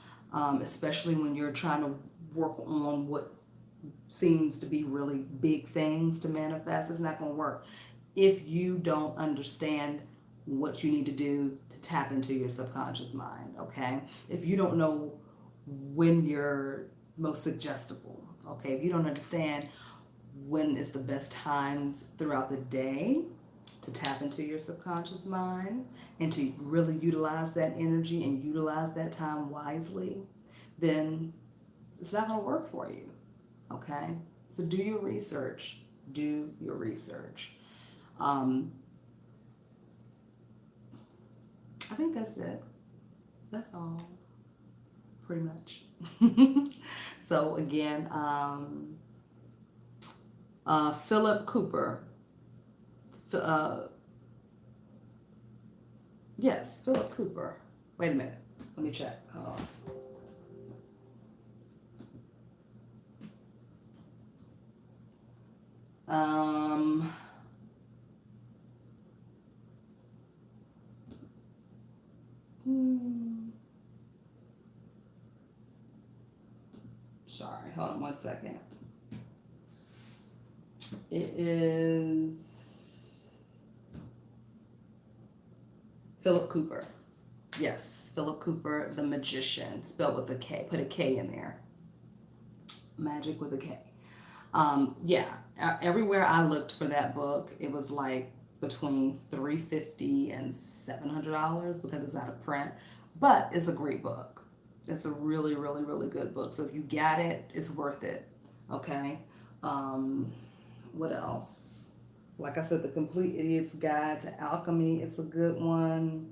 especially when you're trying to work on what seems to be really big things to manifest. It's not going to work. if you don't understand what you need to do to tap into your subconscious mind, okay? If you don't know when you're most suggestible, okay? If you don't understand when is the best times throughout the day to tap into your subconscious mind and to really utilize that energy and utilize that time wisely, then it's not going to work for you, okay? So do your research. Do your research. I think that's it. That's all, pretty much. So again, Philip Cooper. Yes, Philip Cooper. Wait a minute. Let me check. Hold on. Sorry, hold on one second. It is Philip Cooper. Yes, Philip Cooper, the magician, spelled with a K. Put a K in there. Magic with a K. Yeah, everywhere I looked for that book, it was like between $350 and $700 because it's out of print. But it's a great book. It's a really, really, really good book. So if you got it, it's worth it. Okay. What else? Like I said, The Complete Idiot's Guide to Alchemy. It's a good one.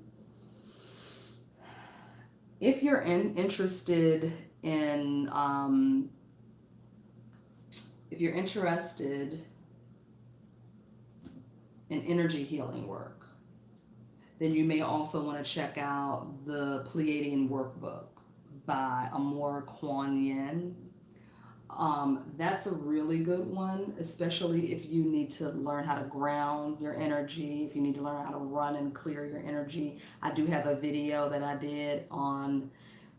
If you're interested in energy healing work, then you may also want to check out the Pleiadian Workbook by Amor Kuan Yin. That's a really good one, especially if you need to learn how to ground your energy, if you need to learn how to run and clear your energy. I do have a video that I did on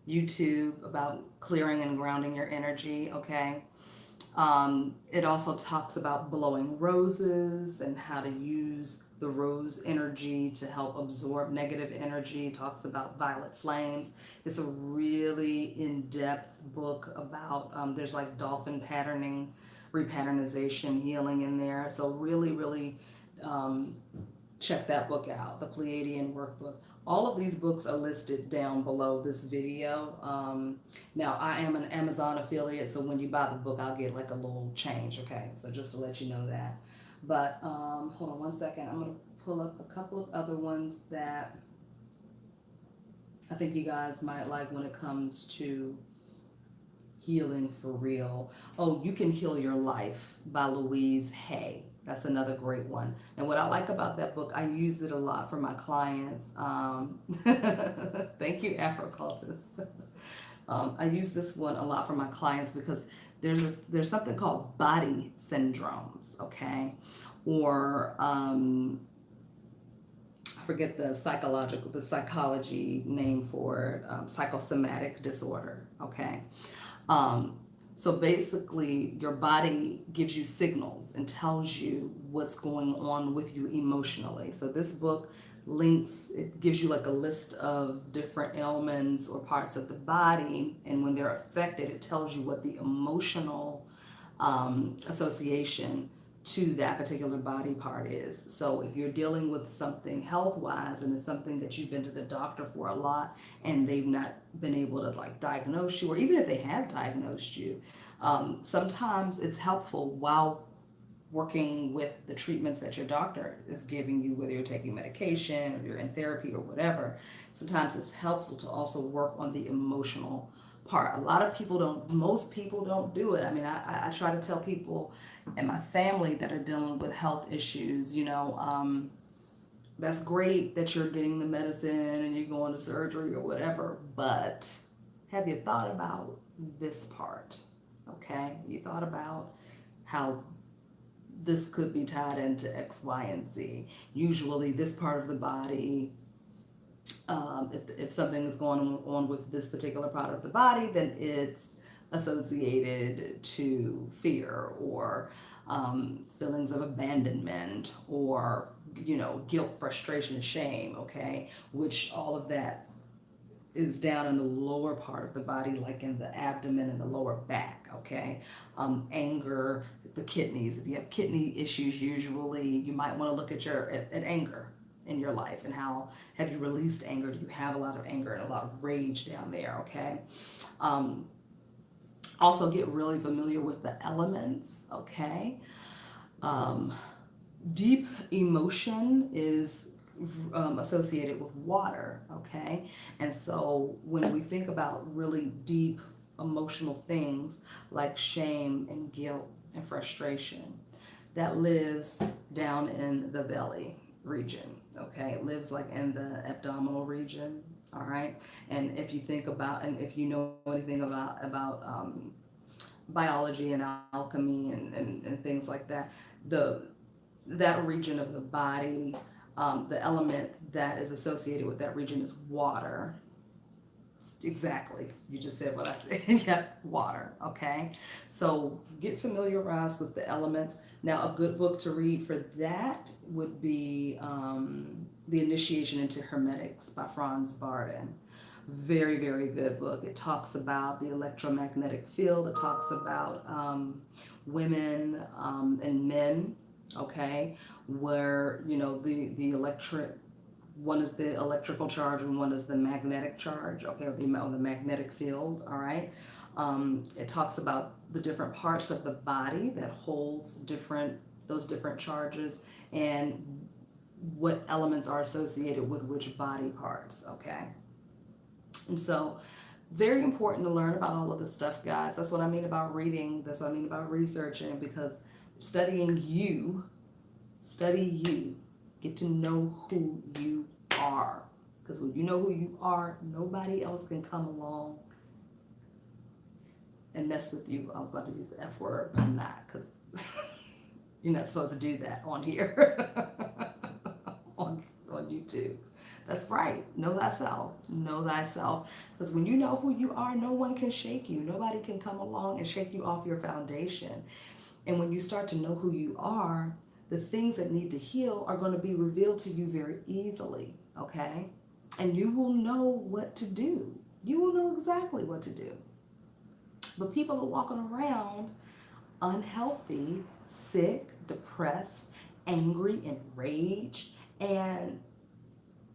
YouTube about clearing and grounding your energy, okay? It also talks about blowing roses and how to use the rose energy to help absorb negative energy. It talks about violet flames. It's a really in-depth book about, there's like dolphin patterning, repatternization, healing in there. So really, really check that book out, the Pleiadian Workbook. All of these books are listed down below this video. Now, I am an Amazon affiliate, so when you buy the book, I'll get like a little change, okay? So just to let you know that. But hold on one second. I'm going to pull up a couple of other ones that I think you guys might like when it comes to healing for real. Oh, You Can Heal Your Life by Louise Hay. That's another great one. And what I like about that book, I use it a lot for my clients. Thank you, Afrocultist. I use this one a lot for my clients because there's something called body syndromes, okay? Or I forget the psychology name for it, psychosomatic disorder, okay? So basically, your body gives you signals and tells you what's going on with you emotionally. So this book it gives you like a list of different ailments or parts of the body, and when they're affected, it tells you what the emotional association to that particular body part is. So if you're dealing with something health-wise and it's something that you've been to the doctor for a lot and they've not been able to like diagnose you, or even if they have diagnosed you, sometimes it's helpful while working with the treatments that your doctor is giving you, whether you're taking medication or you're in therapy or whatever. Sometimes it's helpful to also work on the emotional part. Most people don't do it. I mean, I try to tell people in my family that are dealing with health issues, that's great that you're getting the medicine and you're going to surgery or whatever, but have you thought about this part? Okay, you thought about how this could be tied into X, Y, and Z. Usually this part of the body, if something is going on with this particular part of the body, then it's associated to fear or feelings of abandonment, or, guilt, frustration, shame, okay? Which all of that is down in the lower part of the body, like in the abdomen and the lower back, okay? Anger, the kidneys. If you have kidney issues, usually you might want to look at anger in your life, and how have you released anger? Do you have a lot of anger and a lot of rage down there, okay? Um, Also get really familiar with the elements, okay? Um, Deep emotion is associated with water, okay? And so when we think about really deep emotional things like shame and guilt and frustration, that lives down in the belly region, okay? It lives like in the abdominal region, all right? And if you think about, and if you know anything about biology and alchemy and things like that, the that region of the body, the element that is associated with that region is water. Exactly. You just said what I said. Yep, water. Okay. So get familiarized with the elements. Now, a good book to read for that would be The Initiation into Hermetics by Franz Barden. Very, very good book. It talks about the electromagnetic field. It talks about women and men, okay, where, the electric, one is the electrical charge and one is the magnetic charge, okay, or the magnetic field, all right. It talks about the different parts of the body that holds those different charges, and what elements are associated with which body parts, okay. And so, very important to learn about all of this stuff, guys. That's what I mean about reading. That's what I mean about researching, because studying you, study you, get to know who you are. Because when you know who you are, nobody else can come along and mess with you. I was about to use the F word, but I'm not, because you're not supposed to do that on here, on YouTube. That's right. Know thyself. Know thyself. Because when you know who you are, no one can shake you. Nobody can come along and shake you off your foundation. And when you start to know who you are, the things that need to heal are going to be revealed to you very easily, okay? And you will know what to do. You will know exactly what to do. But people are walking around unhealthy, sick, depressed, angry, enraged, and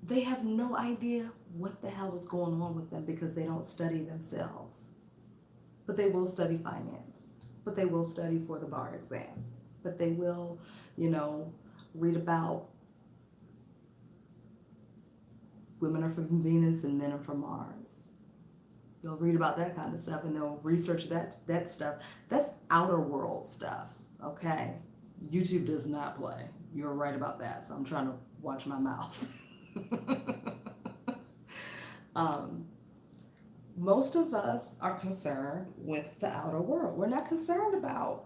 they have no idea what the hell is going on with them because they don't study themselves. But they will study finance. But they will study for the bar exam. But they will, read about women are from Venus and men are from Mars. They'll read about that kind of stuff, and they'll research that stuff. That's outer world stuff, okay? YouTube does not play. You're right about that, so I'm trying to watch my mouth. Most of us are concerned with the outer world. We're not concerned about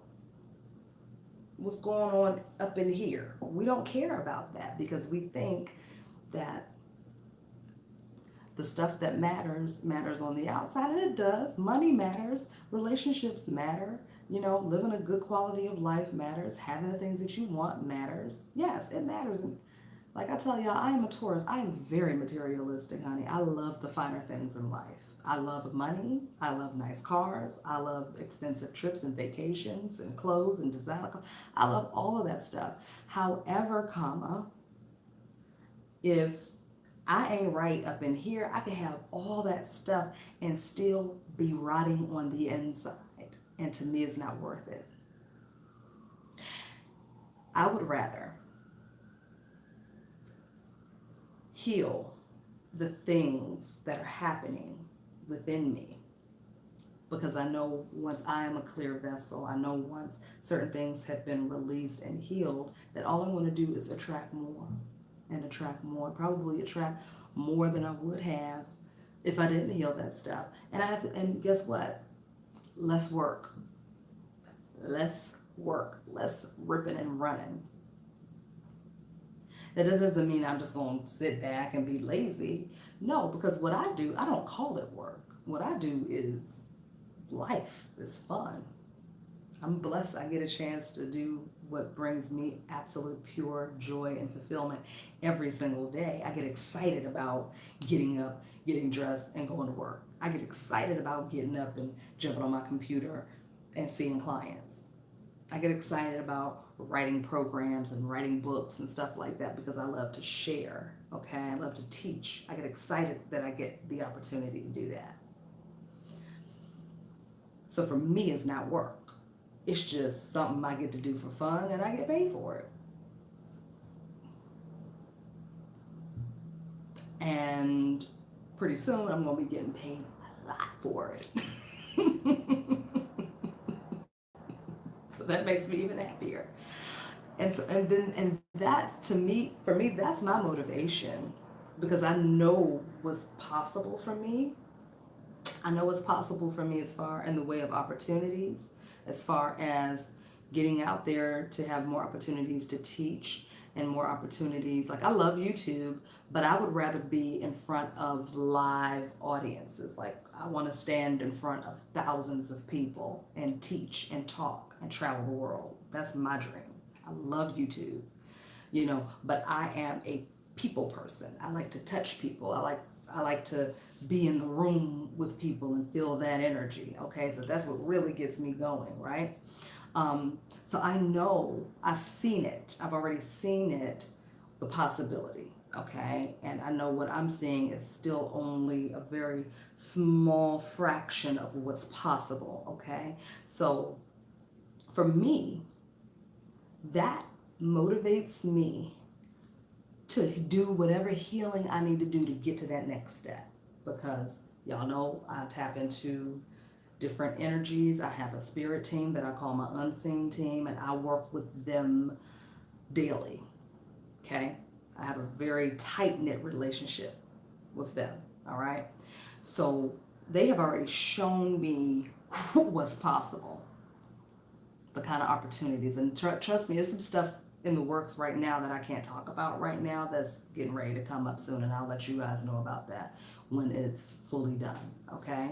what's going on up in here. We don't care about that because we think that the stuff that matters on the outside, and it does. Money matters, relationships matter, living a good quality of life matters, having the things that you want matters. Yes, it matters. And like I tell y'all, I am a Taurus. I am very materialistic, honey. I love the finer things in life. I love money. I love nice cars. I love expensive trips and vacations and clothes and designer clothes. I love all of that stuff. However, if I ain't right up in here, I can have all that stuff and still be rotting on the inside. And to me, it's not worth it. I would rather heal the things that are happening within me, because I know once I am a clear vessel, I know once certain things have been released and healed, that all I'm going to do is attract more and attract more, probably attract more than I would have if I didn't heal that stuff. And guess what? Less work, less ripping and running. Now, that doesn't mean I'm just going to sit back and be lazy. No, because what I do, I don't call it work. What I do is life. It's fun. I'm blessed I get a chance to do what brings me absolute pure joy and fulfillment every single day. I get excited about getting up, getting dressed, and going to work. I get excited about getting up and jumping on my computer and seeing clients. I get excited about writing programs and writing books and stuff like that because I love to share, okay? I love to teach. I get excited that I get the opportunity to do that. So for me, it's not work. It's just something I get to do for fun and I get paid for it. And pretty soon I'm going to be getting paid a lot for it. So that makes me even happier. And that to me, for me, that's my motivation because I know what's possible for me. I know what's possible for me as far in the way of opportunities, as far as getting out there to have more opportunities to teach and more opportunities. Like I love YouTube, but I would rather be in front of live audiences. Like I want to stand in front of thousands of people and teach and talk and travel the world. That's my dream. I love YouTube, but I am a people person. I like to touch people. I like to be in the room with people and feel that energy. Okay, so that's what really gets me going, right? So I know I've seen it. I've already seen it, the possibility. Okay, and I know what I'm seeing is still only a very small fraction of what's possible. Okay, so for me, that motivates me to do whatever healing I need to do to get to that next step. Because y'all know I tap into different energies. I have a spirit team that I call my unseen team, and I work with them daily. Okay? I have a very tight-knit relationship with them. All right? So they have already shown me what's possible, the kind of opportunities. And trust me, there's some stuff in the works right now that I can't talk about right now that's getting ready to come up soon, and I'll let you guys know about that when it's fully done, okay?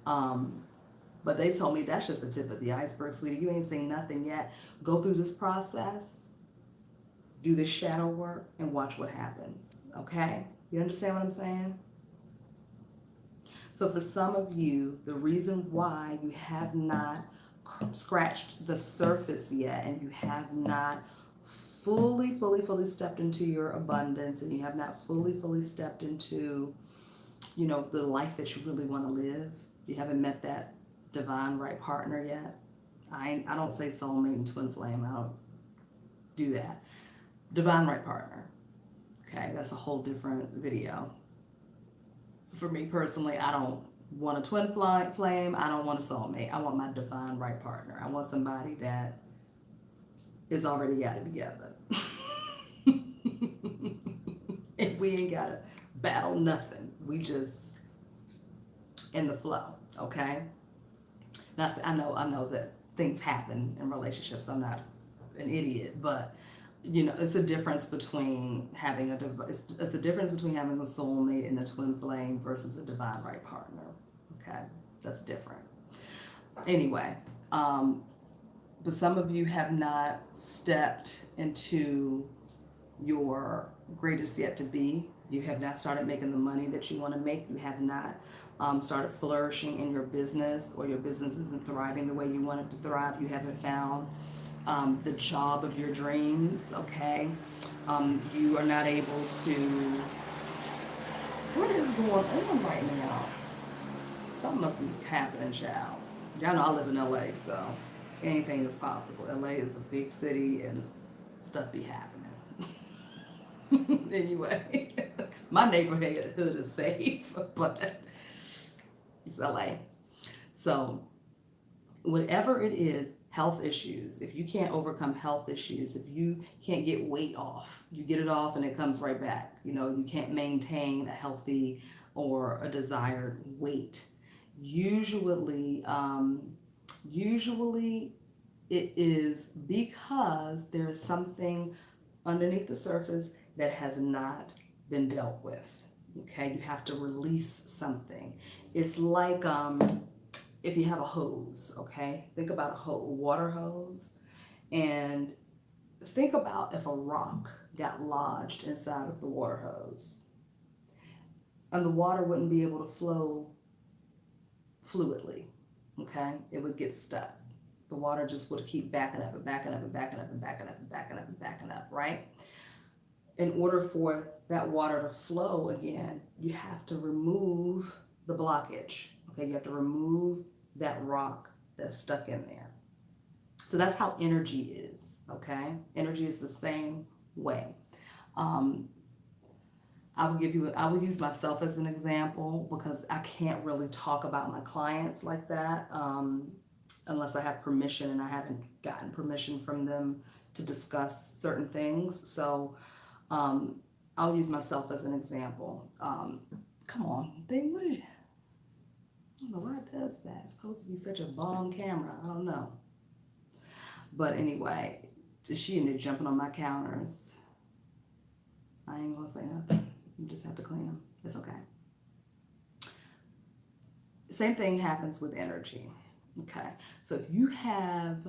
But they told me that's just the tip of the iceberg, sweetie. You ain't seen nothing yet. Go through this process, do this shadow work, and watch what happens, okay? You understand what I'm saying? So for some of you, the reason why you have not scratched the surface yet and you have not fully stepped into your abundance and you have not fully stepped into, the life that you really want to live, you haven't met that divine right partner yet. I don't say soulmate and twin flame. I don't do that. Divine right partner. Okay, that's a whole different video. For me personally, I don't want a twin flame. I don't want a soulmate. I want my divine right partner. I want somebody that is already got it together. And we ain't gotta battle nothing. We just in the flow, okay? I know that things happen in relationships. I'm not an idiot, but it's a difference between having it's a difference between having a soulmate and a twin flame versus a divine right partner. Okay, that's different. Anyway, but some of you have not stepped into your greatest yet to be. You have not started making the money that you want to make. You have not started flourishing in your business, or your business isn't thriving the way you want it to thrive. You haven't found the job of your dreams, okay? You are not able to... What is going on right now? Something must be happening, child. Y'all know I live in LA, so anything is possible. LA is a big city and stuff be happening. Anyway, my neighborhood is safe, but it's LA. So whatever it is, health issues, if you can't overcome health issues, if you can't get weight off, you get it off and it comes right back. You can't maintain a healthy or a desired weight. Usually it is because there's something underneath the surface that has not been dealt with. Okay, you have to release something. It's like if you have a hose, okay? Think about a water hose, and think about if a rock got lodged inside of the water hose, and the water wouldn't be able to flow fluidly, okay? It would get stuck. The water just would keep backing up and backing up and backing up and backing up and backing up and backing up, right? In order for that water to flow again, you have to remove the blockage, okay? You have to remove that rock that's stuck in there. So that's how energy is, okay? Energy is the same way. I will use myself as an example because I can't really talk about my clients like that unless I have permission, and I haven't gotten permission from them to discuss certain things. So I'll use myself as an example. Come on, thing, what is, I don't know why it does that. It's supposed to be such a bomb camera. I don't know. But anyway, she ended up jumping on my counters. I ain't gonna say nothing. You just have to clean them. It's okay. Same thing happens with energy. Okay. So if you have,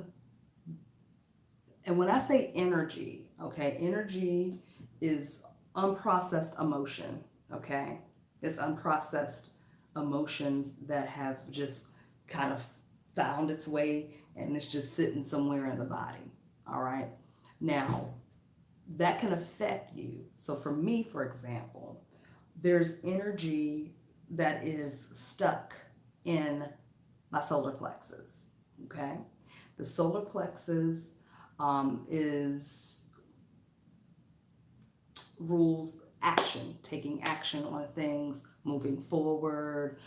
and when I say energy, okay, energy is unprocessed emotion. Okay. It's unprocessed emotions that have just kind of found its way and it's just sitting somewhere in the body. All right. Now, that can affect you. So for me, for example, there's energy that is stuck in my solar plexus, okay? The solar plexus is rules action, taking action on things, moving forward,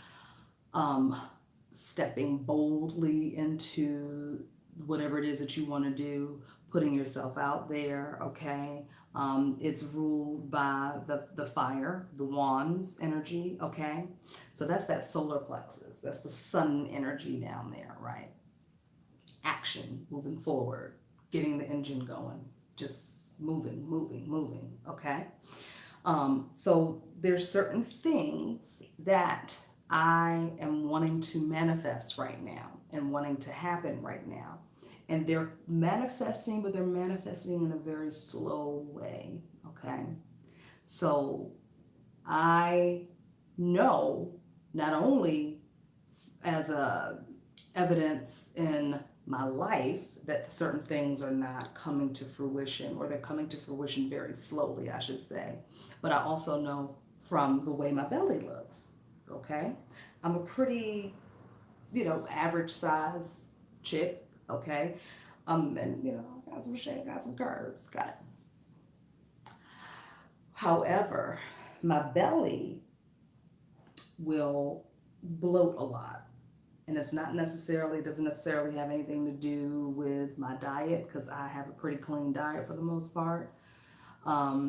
stepping boldly into whatever it is that you want to do, putting yourself out there, okay? It's ruled by the fire, the wands energy, okay? So that's that solar plexus. That's the sun energy down there, right? Action, moving forward, getting the engine going, just moving, moving, moving, okay? So there's certain things that I am wanting to manifest right now and wanting to happen right now. And they're manifesting, but they're manifesting in a very slow way, okay? So I know not only as a evidence in my life that certain things are not coming to fruition, or they're coming to fruition very slowly, I should say. But I also know from the way my belly looks, okay? I'm a pretty, average size chick, okay? And got some shape, got some curves, got it. However, my belly will bloat a lot. And it's not necessarily, doesn't necessarily have anything to do with my diet, because I have a pretty clean diet for the most part. I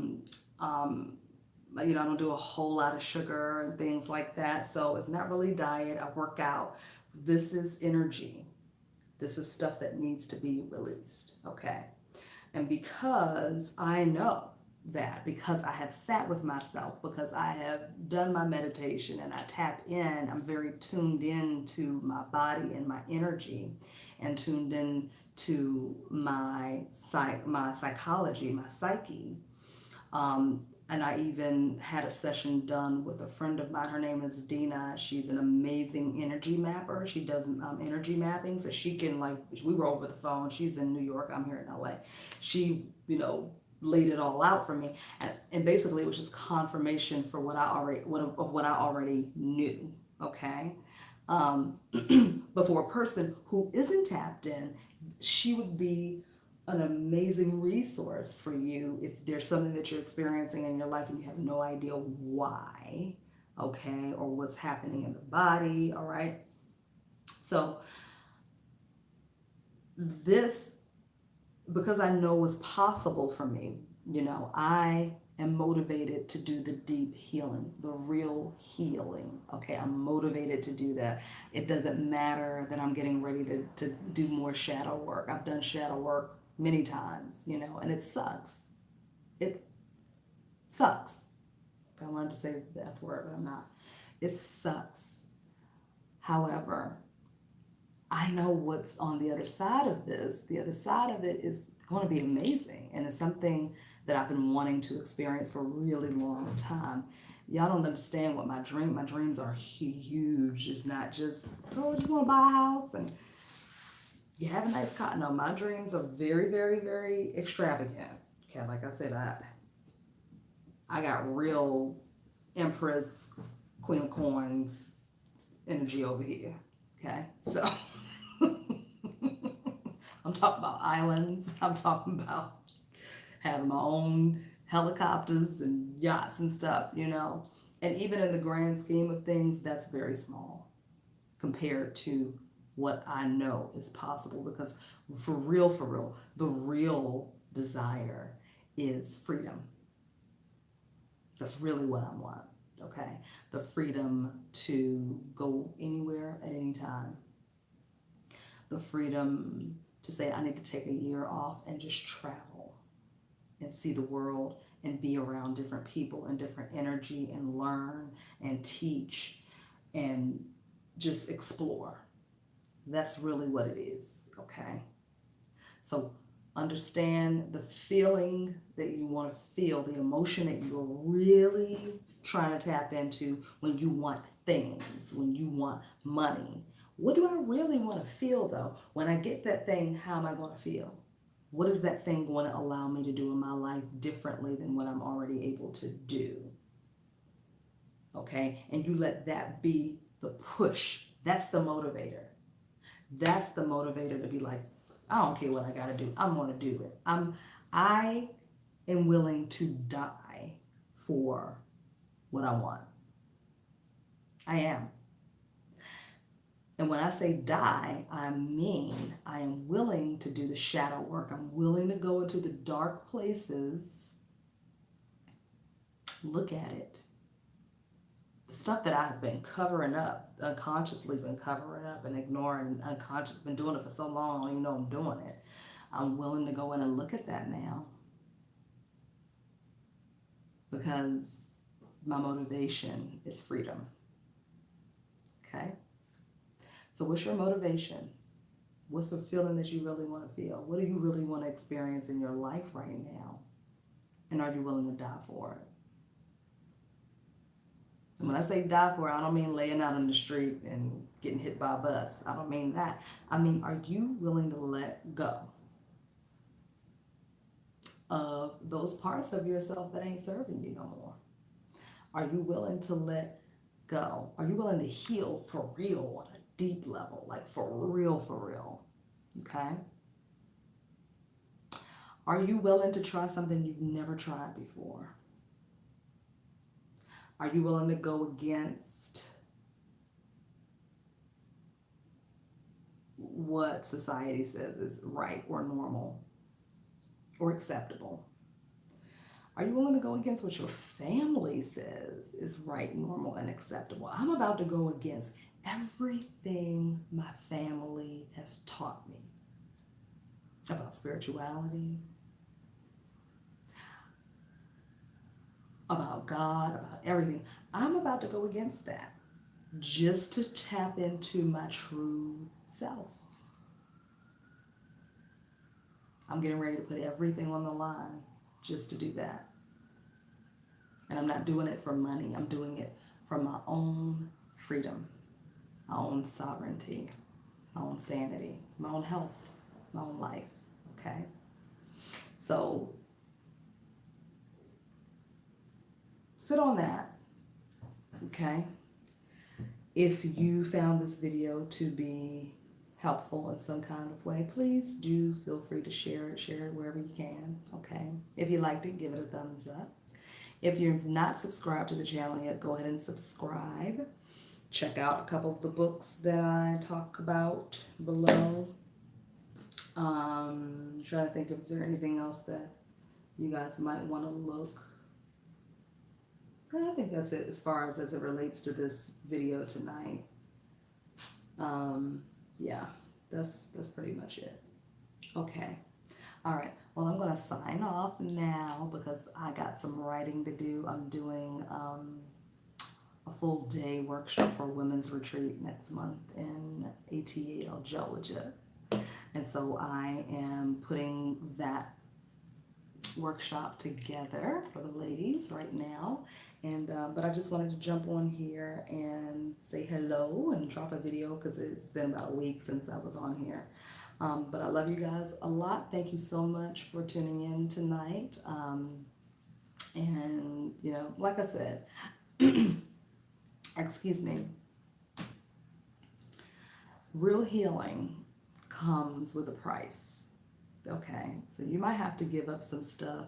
don't do a whole lot of sugar and things like that. So it's not really diet. I work out. This is energy. This is stuff that needs to be released, okay? And because I know that, because I have sat with myself, because I have done my meditation and I tap in, I'm very tuned in to my body and my energy, and tuned in to my psychology, my psyche. And I even had a session done with a friend of mine. Her name is Dina. She's an amazing energy mapper. She does energy mapping, so she can, we were over the phone. She's in New York. I'm here in LA. She, laid it all out for me, and basically it was just confirmation for what I already knew. Okay, but for a person who isn't tapped in, she would be an amazing resource for you if there's something that you're experiencing in your life and you have no idea why, okay, or what's happening in the body, all right? So this, because I know what's possible for me, I am motivated to do the deep healing, the real healing, okay? I'm motivated to do that. It doesn't matter that I'm getting ready to do more shadow work. I've done shadow work many times, and it sucks. It sucks. I wanted to say the F word, but I'm not. It sucks. However, I know what's on the other side of this. The other side of it is going to be amazing. And it's something that I've been wanting to experience for a really long time. Y'all don't understand what my dreams are huge. It's not just, oh, I just want to buy a house and you have a nice car. No, my dreams are very, very, very extravagant. Okay, like I said, I got real Empress, Queen of Coins energy over here. Okay, so I'm talking about islands. I'm talking about having my own helicopters and yachts and stuff, you know. And even in the grand scheme of things, that's very small compared to what I know is possible. Because for real, the real desire is freedom. That's really what I want, okay? The freedom to go anywhere at any time. The freedom to say I need to take a year off and just travel and see the world and be around different people and different energy and learn and teach and just explore. That's really what it is, okay? So understand the feeling that you want to feel, the emotion that you're really trying to tap into when you want things, when you want money. What do I really want to feel though? When I get that thing, how am I going to feel? What is that thing going to allow me to do in my life differently than what I'm already able to do? Okay? And you let that be the push. That's the motivator. That's the motivator to be like, I don't care what I got to do. I'm going to do it. I am willing to die for what I want. I am. And when I say die, I mean I am willing to do the shadow work. I'm willing to go into the dark places, look at it. The stuff that I've been covering up, unconsciously been covering up and ignoring, been doing it for so long, I don't even know I'm doing it. I'm willing to go in and look at that now because my motivation is freedom. Okay? So what's your motivation? What's the feeling that you really want to feel? What do you really want to experience in your life right now? And are you willing to die for it? And when I say die for it, I don't mean laying out on the street and getting hit by a bus. I don't mean that. I mean, are you willing to let go of those parts of yourself that ain't serving you no more? Are you willing to let go? Are you willing to heal for real on a deep level, like for real, okay? Are you willing to try something you've never tried before? Are you willing to go against what society says is right or normal or acceptable? Are you willing to go against what your family says is right, normal, and acceptable? I'm about to go against everything my family has taught me about spirituality, about God, about everything. I'm about to go against that just to tap into my true self. I'm getting ready to put everything on the line just to do that. And I'm not doing it for money. I'm doing it for my own freedom, my own sovereignty, my own sanity, my own health, my own life, okay? So sit on that, okay? If you found this video to be helpful in some kind of way, please do feel free to share it wherever you can, okay? If you liked it, give it a thumbs up. If you're not subscribed to the channel yet, go ahead and subscribe. Check out a couple of the books that I talk about below. Trying to think if there anything else that you guys might want to look. I think that's it as far as it relates to this video tonight. Yeah, that's pretty much it. Okay. All right. Well, I'm going to sign off now because I got some writing to do. I'm doing a full day workshop for a women's retreat next month in ATL, Georgia. And so I am putting that workshop together for the ladies right now. And but I just wanted to jump on here and say hello and drop a video because it's been about a week since I was on here. But I love you guys a lot. Thank you so much for tuning in tonight. And, you know, like I said, excuse me, real healing comes with a price. Okay, so you might have to give up some stuff,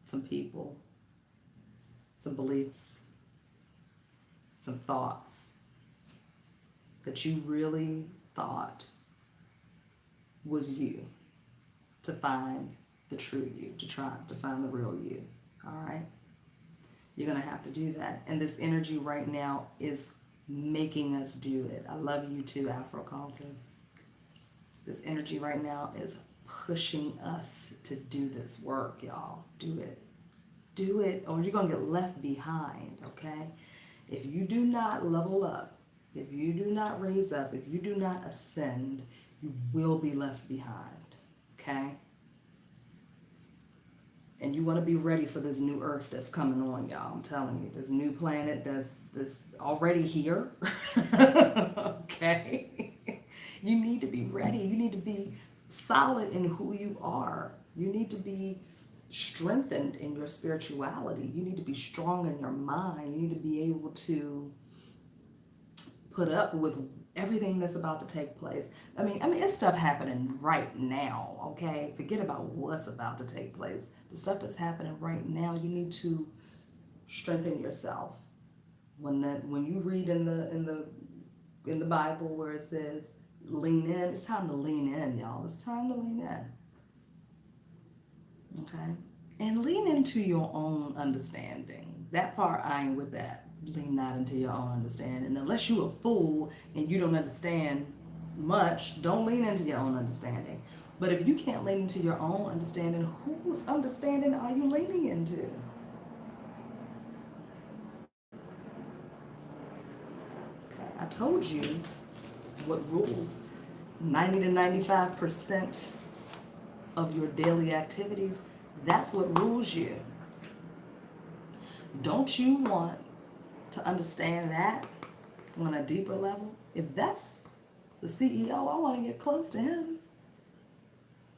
some people, some beliefs, some thoughts that you really thought was you to find the true you, to try to find the real you. All right, you're gonna have to do that, and this energy right now is making us do it. I love you too, Afro Cultists. This energy right now is pushing us to do this work, y'all. Do it. Do it, or you're gonna get left behind, okay? If you do not level up, if you do not raise up, if you do not ascend, you will be left behind, okay? And you want to be ready for this new earth that's coming on, y'all. I'm telling you, this new planet that's already here. Okay? You need to be ready. You need to be solid in who you are. You need to be strengthened in your spirituality. You need to be strong in your mind. You need to be able to put up with everything that's about to take place. I mean, it's stuff happening right now, okay? Forget about what's about to take place. The stuff that's happening right now, you need to strengthen yourself. When you read in the Bible where it says lean in, it's time to lean in, y'all. It's time to lean in. Okay? And lean into your own understanding. That part, I ain't with that. Lean not into your own understanding. Unless you're a fool and you don't understand much, don't lean into your own understanding. But if you can't lean into your own understanding, whose understanding are you leaning into? Okay, I told you what rules 90 to 95% of your daily activities. That's what rules you. Don't you want to understand that on a deeper level? If that's the CEO, I want to get close to him.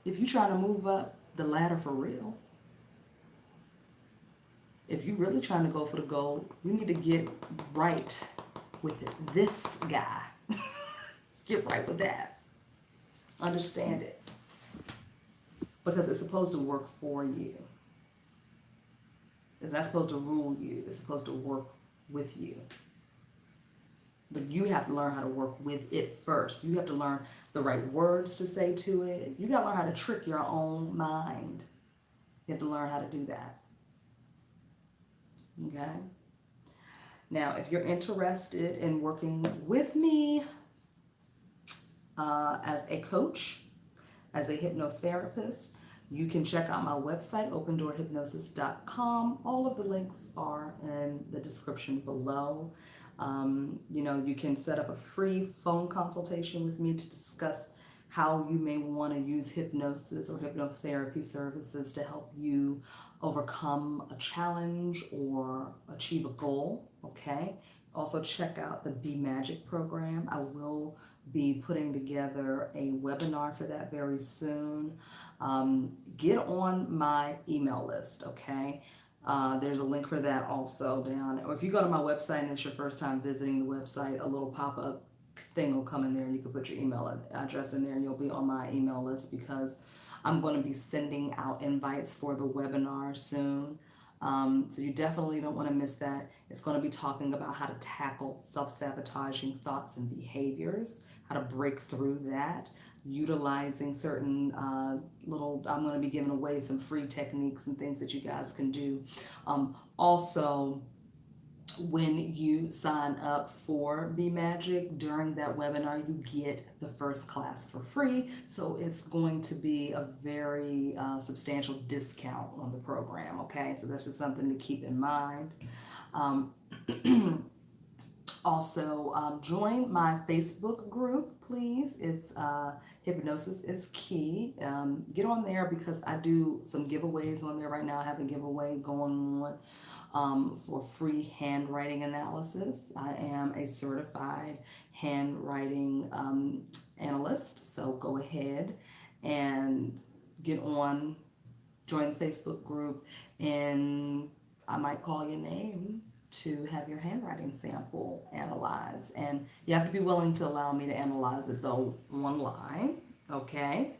If you're trying to move up the ladder for real, if you're really trying to go for the gold, you need to get right with it. This guy. Get right with that. Understand it. Because it's supposed to work for you. It's not supposed to rule you. It's supposed to work with you. But you have to learn how to work with it first. You have to learn the right words to say to it. You got to learn how to trick your own mind. You have to learn how to do that. Okay? Now, if you're interested in working with me as a coach, as a hypnotherapist, you can check out my website, opendoorhypnosis.com. All of the links are in the description below. You can set up a free phone consultation with me to discuss how you may want to use hypnosis or hypnotherapy services to help you overcome a challenge or achieve a goal, okay? Also check out the MAGICK program. I will be putting together a webinar for that very soon. Get on my email list, okay? There's a link for that also down. Or if you go to my website and it's your first time visiting the website, a little pop-up thing will come in there and you can put your email address in there and you'll be on my email list because I'm going to be sending out invites for the webinar soon. So you definitely don't want to miss that. It's going to be talking about how to tackle self-sabotaging thoughts and behaviors, how to break through that, utilizing certain I'm going to be giving away some free techniques and things that you guys can do. Also, when you sign up for MAGICK during that webinar, you get the first class for free. So it's going to be a very substantial discount on the program. Okay, so that's just something to keep in mind. Um, Also, join my Facebook group, please. It's Hypnosis is Key. Get on there because I do some giveaways on there right now. I have a giveaway going on for free handwriting analysis. I am a certified handwriting analyst, so go ahead and get on, join the Facebook group, and I might call your name to have your handwriting sample analyzed. And you have to be willing to allow me to analyze it though online, okay?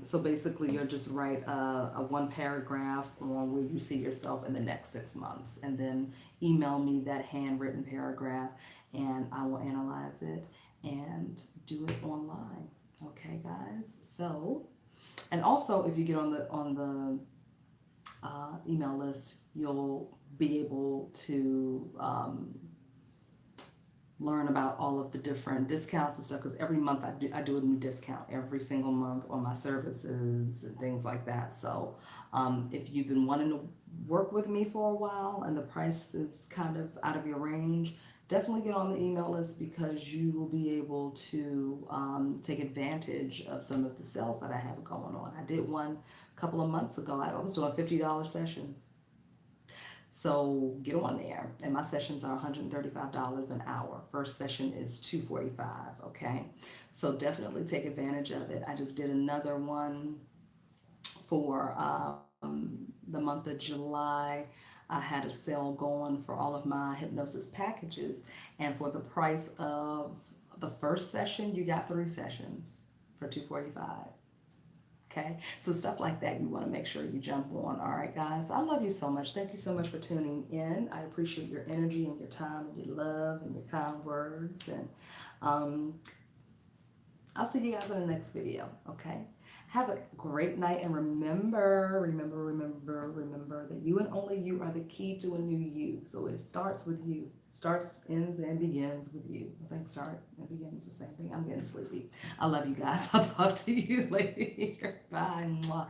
So basically you'll just write a one paragraph on where you see yourself in the next 6 months, and then email me that handwritten paragraph and I will analyze it and do it online. Okay, guys? So, and also if you get on the email list, you'll be able to learn about all of the different discounts and stuff, because every month I do a new discount every single month on my services and things like that. So if you've been wanting to work with me for a while and the price is kind of out of your range, definitely get on the email list, because you will be able to take advantage of some of the sales that I have going on. I did one a couple of months ago. I was doing $50 sessions. So get on there, and my sessions are $135 an hour. First session is $245, okay? So definitely take advantage of it. I just did another one for the month of July. I had a sale going for all of my hypnosis packages, and for the price of the first session, you got 3 sessions for $245. Okay, so stuff like that you want to make sure you jump on. All right, guys, I love you so much. Thank you so much for tuning in. I appreciate your energy and your time and your love and your kind words. And I'll see you guys in the next video. Okay, have a great night, and remember that you and only you are the key to a new you. So it starts with you. Starts, ends, and begins with you. I think start and begins the same thing. I'm getting sleepy. I love you guys. I'll talk to you later. Bye. Mwah.